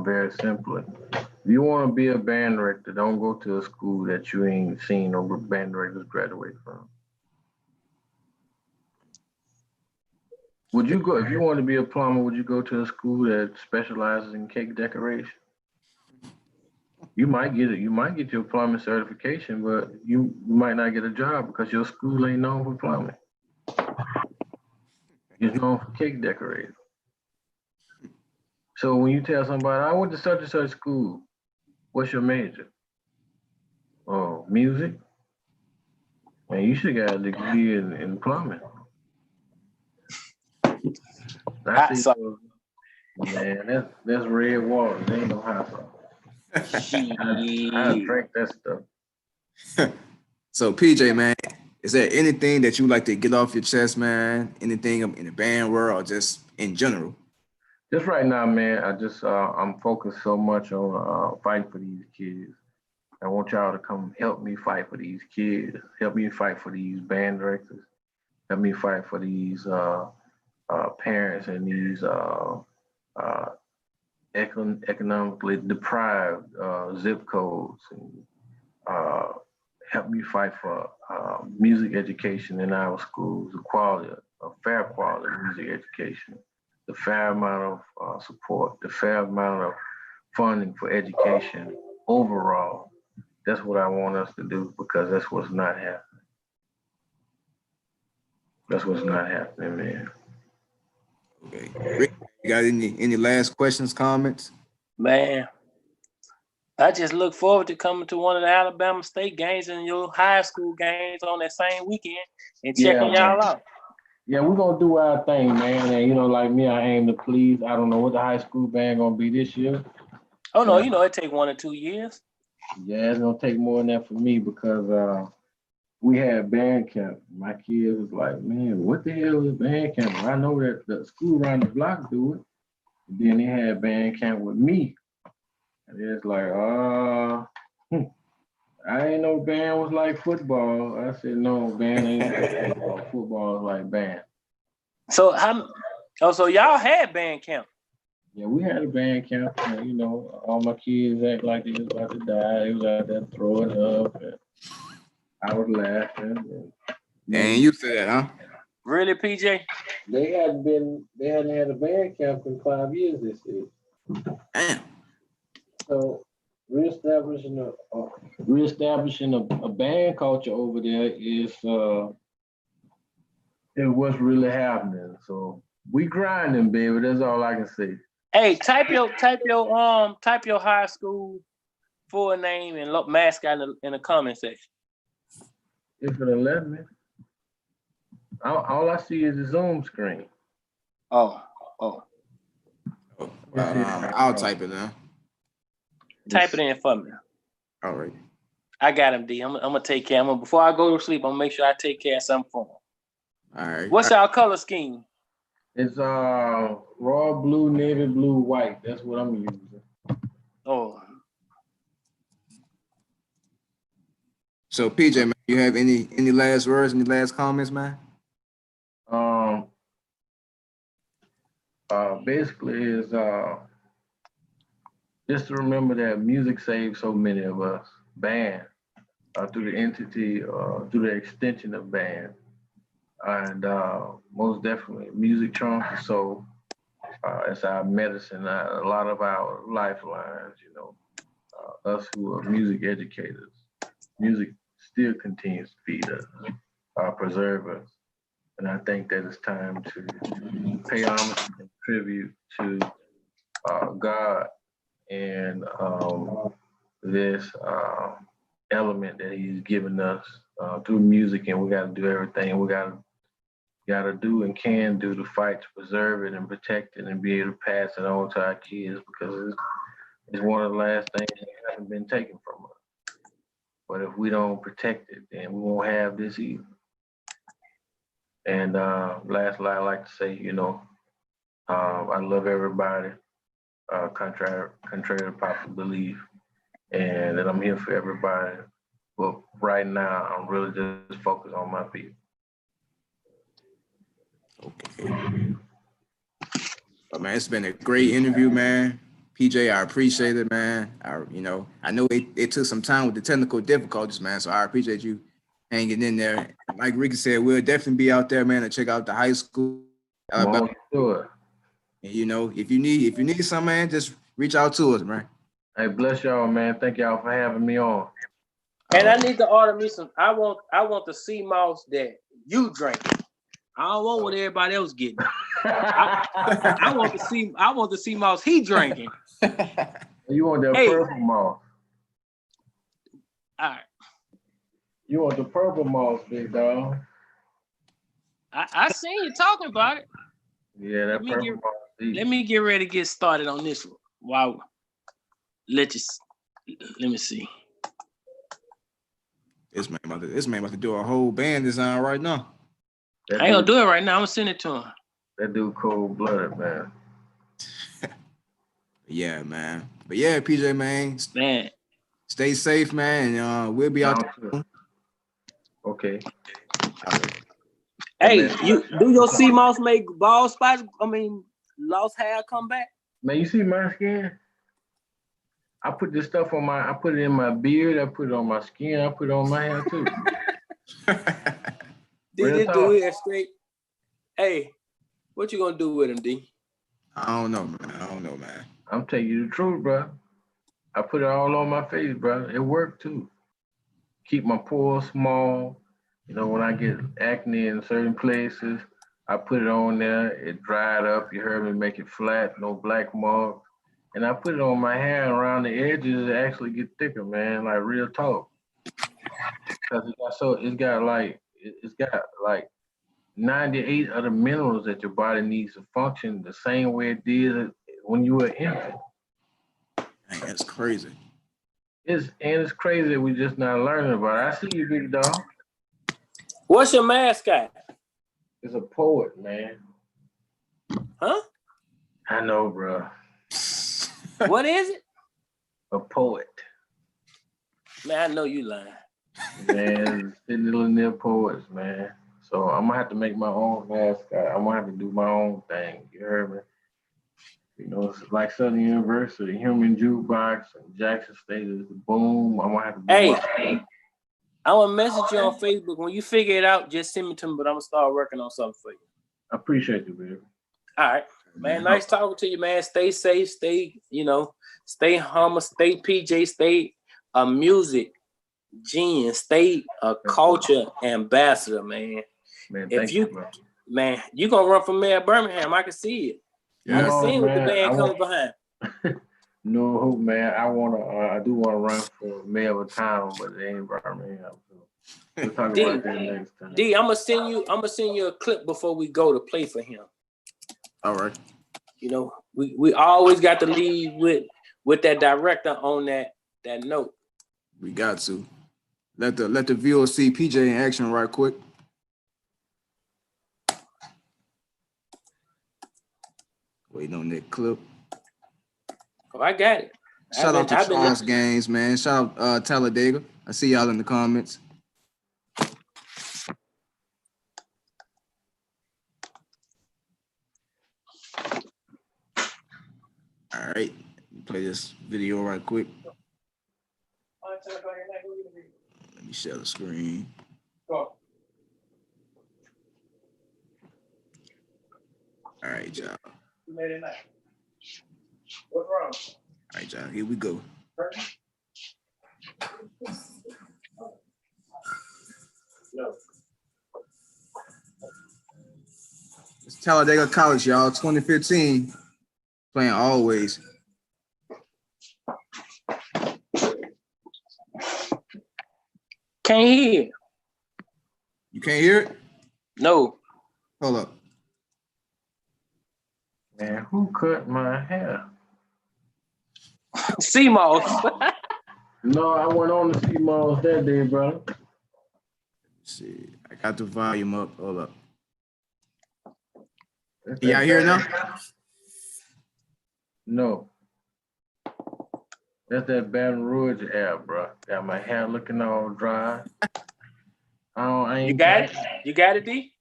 Very simply. If you want to be a band director, don't go to a school that you ain't seen no band directors graduate from. Would you go, if you want to be a plumber, would you go to a school that specializes in cake decoration? You might get it. You might get your plumbing certification, but you might not get a job because your school ain't known for plumbing. It's known for cake decorating. So when you tell somebody, I went to such and such school, what's your major? Oh, music? Man, you should got a degree in plumbing. Man, that's red water. There ain't no hot sauce. I drank that stuff. So PJ, man, is there anything that you like to get off your chest, man? Anything in the band world or just in general? Just right now, man, I'm focused so much on fighting for these kids. I want y'all to come help me fight for these kids. Help me fight for these band directors. Help me fight for these parents and these economically deprived zip codes. And help me fight for music education in our schools, a fair quality music education. The fair amount of support, the fair amount of funding for education overall. That's what I want us to do because that's what's not happening. That's what's not happening, man. Okay. Rick, you got any last questions, comments? Man, I just look forward to coming to one of the Alabama State games and your high school games on that same weekend and checking y'all out. Yeah, we're gonna do our thing, man. And you know, like me, I aim to please. I don't know what the high school band gonna be this year. Oh no, you know it take 1 or 2 years. Yeah, it's gonna take more than that for me because we had band camp. My kids was like, man, what the hell is band camp? I know that the school around the block do it. And then they had band camp with me. And it's like, I ain't know band was like football. I said, no, band ain't like football. Football is like band. So so y'all had band camp. Yeah, we had a band camp, and you know, all my kids act like they was about to die. They was out there throwing up, and I was laughing. And, And you said that, huh? Really, PJ? they hadn't had a band camp in 5 years this year. Damn. So reestablishing a band culture over there is what's really happening. So we grinding, baby. That's all I can say. Hey, type your high school full name and mascot in the comment section. If it'll let me. All I see is a Zoom screen. Oh. I'll type it now. Type it in for me. All right. I got him, D. I'm gonna take care of him. Before I go to sleep, I'm gonna make sure I take care of something for him. All right. What's our color scheme? It's raw blue, navy blue, white. That's what I'm using. Oh. So PJ, man, you have any last words, any last comments, man? Basically is just to remember that music saves so many of us. Band, through the entity, through the extension of band. And most definitely, music charms the soul. It's our medicine, a lot of our lifelines, you know. Us who are music educators, music still continues to feed us, preserve us. And I think that it's time to pay homage and tribute to God and this element that He's given us through music, and we got to do everything we got to do and can do to fight to preserve it and protect it and be able to pass it on to our kids, because it's one of the last things that hasn't been taken from us. But if we don't protect it, then we won't have this either. And lastly, I like to say, you know, I love everybody, contrary to popular belief, and that I'm here for everybody. But right now, I'm really just focused on my people. Okay. But man, it's been a great interview, man. PJ, I appreciate it, man. I know it took some time with the technical difficulties, man. So I appreciate you hanging in there. Like Ricky said, we'll definitely be out there, man, to check out the high school. Sure. And you know, if you need something, man, just reach out to us, man. Hey, bless y'all, man. Thank y'all for having me on. And I need to order me some. I want the sea moss that you drink. I don't want what everybody else getting. I want the sea moss he drinking. You want that purple moss? All right. You want the purple moss, big dog? I seen you talking about it. Yeah, that purple moss. Let me get ready to get started on this one. Wow. Let me see. This man about to do a whole band design right now. I ain't gonna do it right now. I'm gonna send it to him. That dude cold-blooded, man. Yeah, man. But yeah, PJ, man. Stay safe, man. And we'll be out there. Okay. Hey, you do your sea moss make bald spots? Lost hair come back? Man, you see my skin? I put this stuff I put it in my beard, I put it on my skin, I put it on my hair too. D, just do it straight. Hey, what you gonna do with him, D? I don't know, man. I'm telling you the truth, bro. I put it all on my face, bro. It worked too. Keep my pores small. You know, when I get acne in certain places, I put it on there. It dried up. You heard me make it flat, no black marks. And I put it on my hair, and around the edges, it actually get thicker, man, like real talk. Because it's got 98 of the minerals that your body needs to function the same way it did when you were an infant. Dang, that's crazy. It's crazy that we just not learning about it. I see you, big dog. What's your mascot? It's a poet, man. Huh? I know, bro. What is it? A poet. Man, I know you lying. Man, Sidney Lanier poets, man. So I'm gonna have to make my own mascot. I'm gonna have to do my own thing. You heard me? You know, it's like Southern University, Human Jukebox, and Jackson State is the boom. I'm gonna have to do Hey, my thing. I want to message you on Facebook. When you figure it out, just send me to me, but I'm going to start working on something for you. I appreciate you, baby. All right. Man, nice talking to you, man. Stay safe. Stay, stay humble. Stay PJ. Stay a music genius. Stay a culture ambassador, man. Man, If thank you, bro. Man, you going to run for mayor of Birmingham. I can see it. Yeah. I can see it with the man, band coming behind. No, man. I do want to run for mayor of a town, but it ain't Birmingham. So we'll talk about that next time. D, I'm gonna send you a clip before we go to play for him. All right. We always got to leave with that director on that note. We got to. Let the viewers see PJ in action right quick. Waiting on that clip. Oh, I got it. Shout out to Charles Gaines, man. Shout out Talladega. I see y'all in the comments. All right, play this video right quick. Let me share the screen. Go. All right, y'all. You made it nice. What's wrong? All right, y'all. Here we go. No. It's Talladega College, y'all. 2015. Playing Always. Can't hear. You can't hear it? No. Hold up. Man, who cut my hair? CMOS. No, I went on to see Miles that day, bro. Let's see. I got the volume up. Hold up. Can y'all hear it now? No. That's that Baton Rouge air, bro. Got my hair looking all dry. I ain't You got it? You got it, D?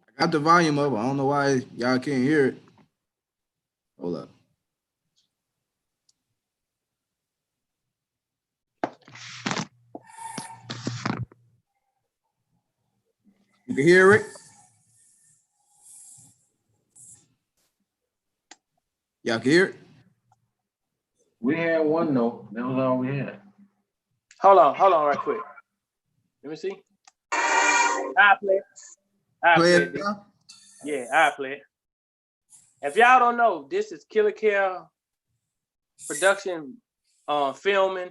I got the volume up. I don't know why y'all can't hear it. Hold up. You can hear it? Y'all can hear it? We had one note. That was all we had. Hold on right quick. Let me see. I play it. Play it now? Yeah, I play it. If y'all don't know, this is Killer Care production filming.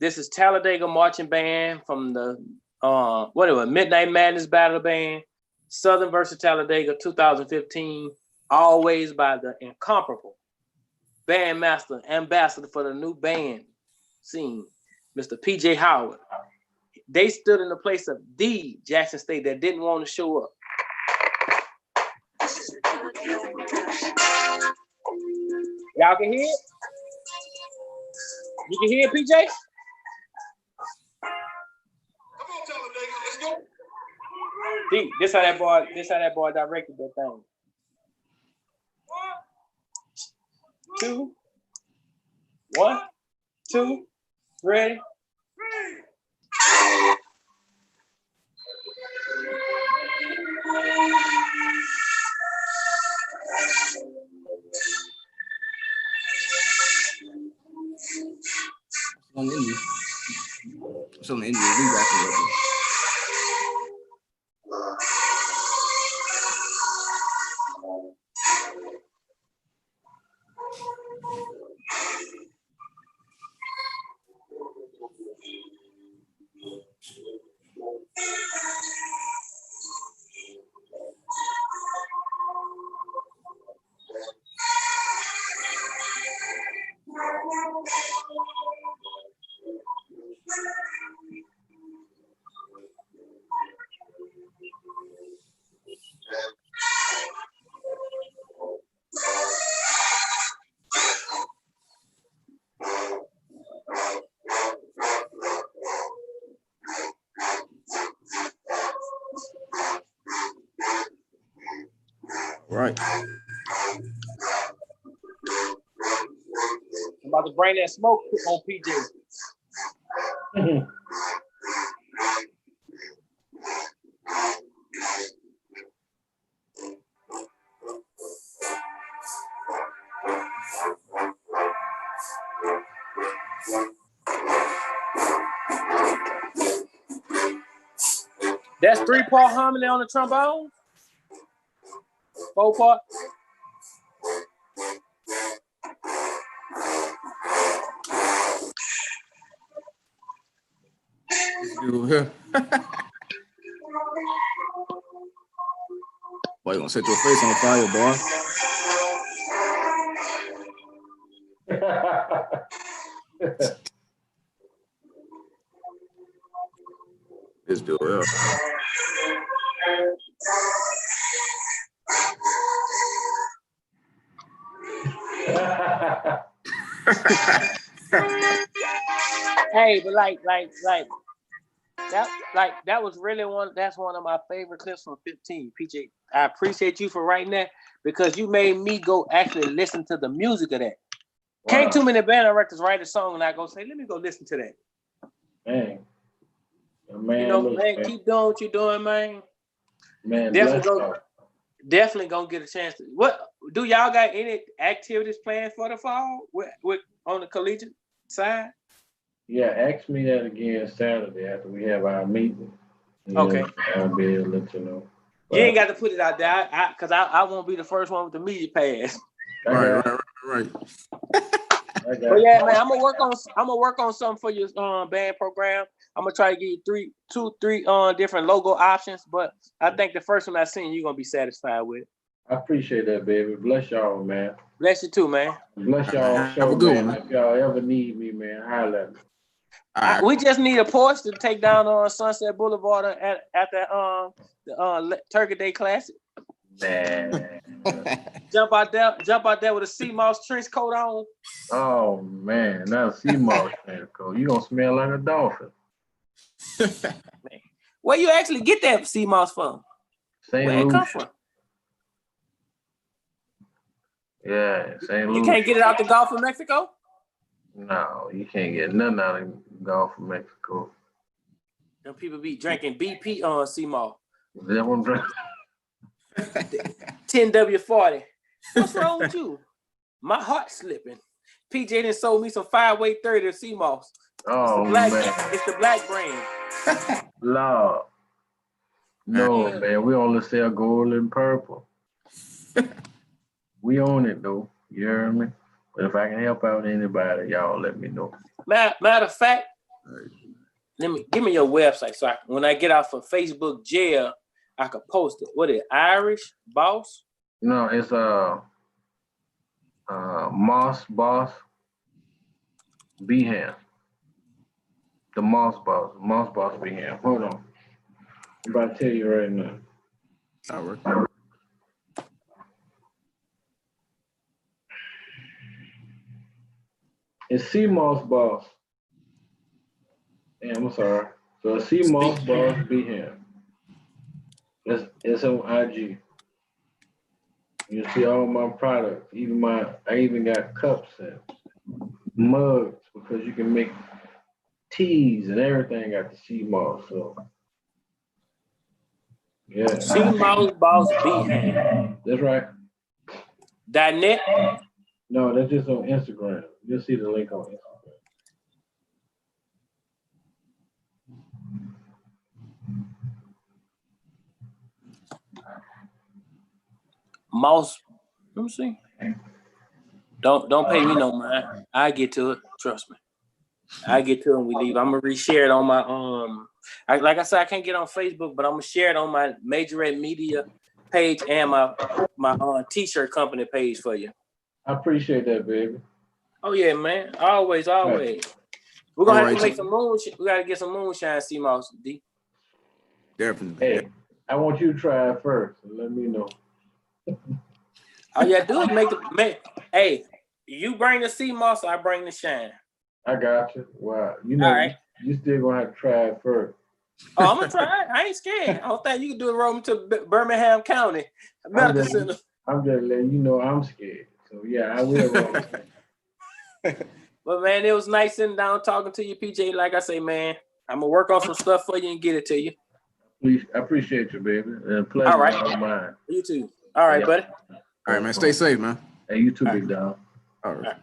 This is Talladega Marching Band from the Midnight Madness Battle Band, Southern versus Talladega 2015, Always by the incomparable bandmaster, ambassador for the new band scene, Mr. PJ Howard. They stood in the place of the Jackson State that didn't want to show up. Y'all can hear it? You can hear it, PJ? Come on, Talladega, let's go. See, this how that boy directed that thing. 2, 1, 2, ready. On the Indian. It's on the Indian. We rapping right there. Right. I'm about to bring that smoke on PJ. That's 3-part harmony on the trombone. 4-part. Dude here. Boy, you gonna set your face on fire, boy. This dude here. Hey, but that was really that's one of my favorite clips from 15. PJ, I appreciate you for writing that because you made me go actually listen to the music of that. Wow. Can't too many band directors write a song and I go say, let me go listen to that. Man, man, keep doing what you're doing, man. Man, definitely gonna get a chance to. What do y'all got any activities planned for the fall with on the collegiate side? Yeah, ask me that again Saturday after we have our meeting. Okay. I'll be able to let you know. You ain't got to put it out there because I won't be the first one with the media pass. Right. But yeah, man, I'm gonna work on something for your band program. I'm gonna try to give you three different logo options, but I think the first one I seen you're gonna be satisfied with. I appreciate that, baby. Bless y'all, man. Bless you too, man. Bless y'all. Have a good one. If y'all ever need me, man, holler at me. We just need a Porsche to take down on Sunset Boulevard at the Turkey Day Classic. Man. Jump out there with a sea moss trench coat on. Oh man, not a sea moss trench coat. You gonna smell like a dolphin. Where you actually get that sea moss from? Where it come from? Yeah, St. Louis. You can't get it out the Gulf of Mexico? No, you can't get nothing out of the Gulf of Mexico. Them people be drinking BP on sea moss. That one drink. 10W40. What's wrong with you? My heart's slipping. PJ done sold me some 5-weight 30 of sea moss. Oh, it's the black brand. Lord. No, Yeah. man, we only sell gold and purple. We own it though. You hear me? But if I can help out anybody, y'all let me know. Matter of fact, give me your website so when I get out for Facebook jail, I could post it. What is it? Irish Boss? No, it's Moss Boss Beham. The Moss Boss Beham. Hold on. I'm about to tell you right now. All right. It's C Moss Boss. Damn, I'm sorry. So it's C Moss Boss Beham. It's on IG. You see all my products. I even got cups and mugs because you can make teas and everything at the C Moss. So yeah. C Moss Boss Beham. That's right. .net? No, that's just on Instagram. You'll see the link on Instagram. Moss. Let me see. Don't pay me no mind. I get to it. Trust me. I get to it when we leave. I'm gonna reshare it on my like I said, I can't get on Facebook, but I'm gonna share it on my Majorette Media page and my t-shirt company page for you. I appreciate that, baby. Oh yeah, man. Always. Right. We're gonna have to make some moonshine. We gotta get some moonshine sea moss, D. Definitely. Hey, I want you to try it first and let me know. All you gotta do is hey, you bring the sea moss, I bring the shine. I got you. Wow. You know, all right. You still gonna have to try it first. Oh, I'm gonna try it. I ain't scared. I don't think you can do it rolling to Birmingham County. I'm just letting you know I'm scared. So yeah, I will roll with you. But man, it was nice sitting down talking to you, PJ. Like I say, man, I'm gonna work on some stuff for you and get it to you. I appreciate you, baby. And a pleasure. All right. All mine. You too. All right, Yeah. buddy. All right, man. Stay safe, man. Hey, you too, All big dog. All right.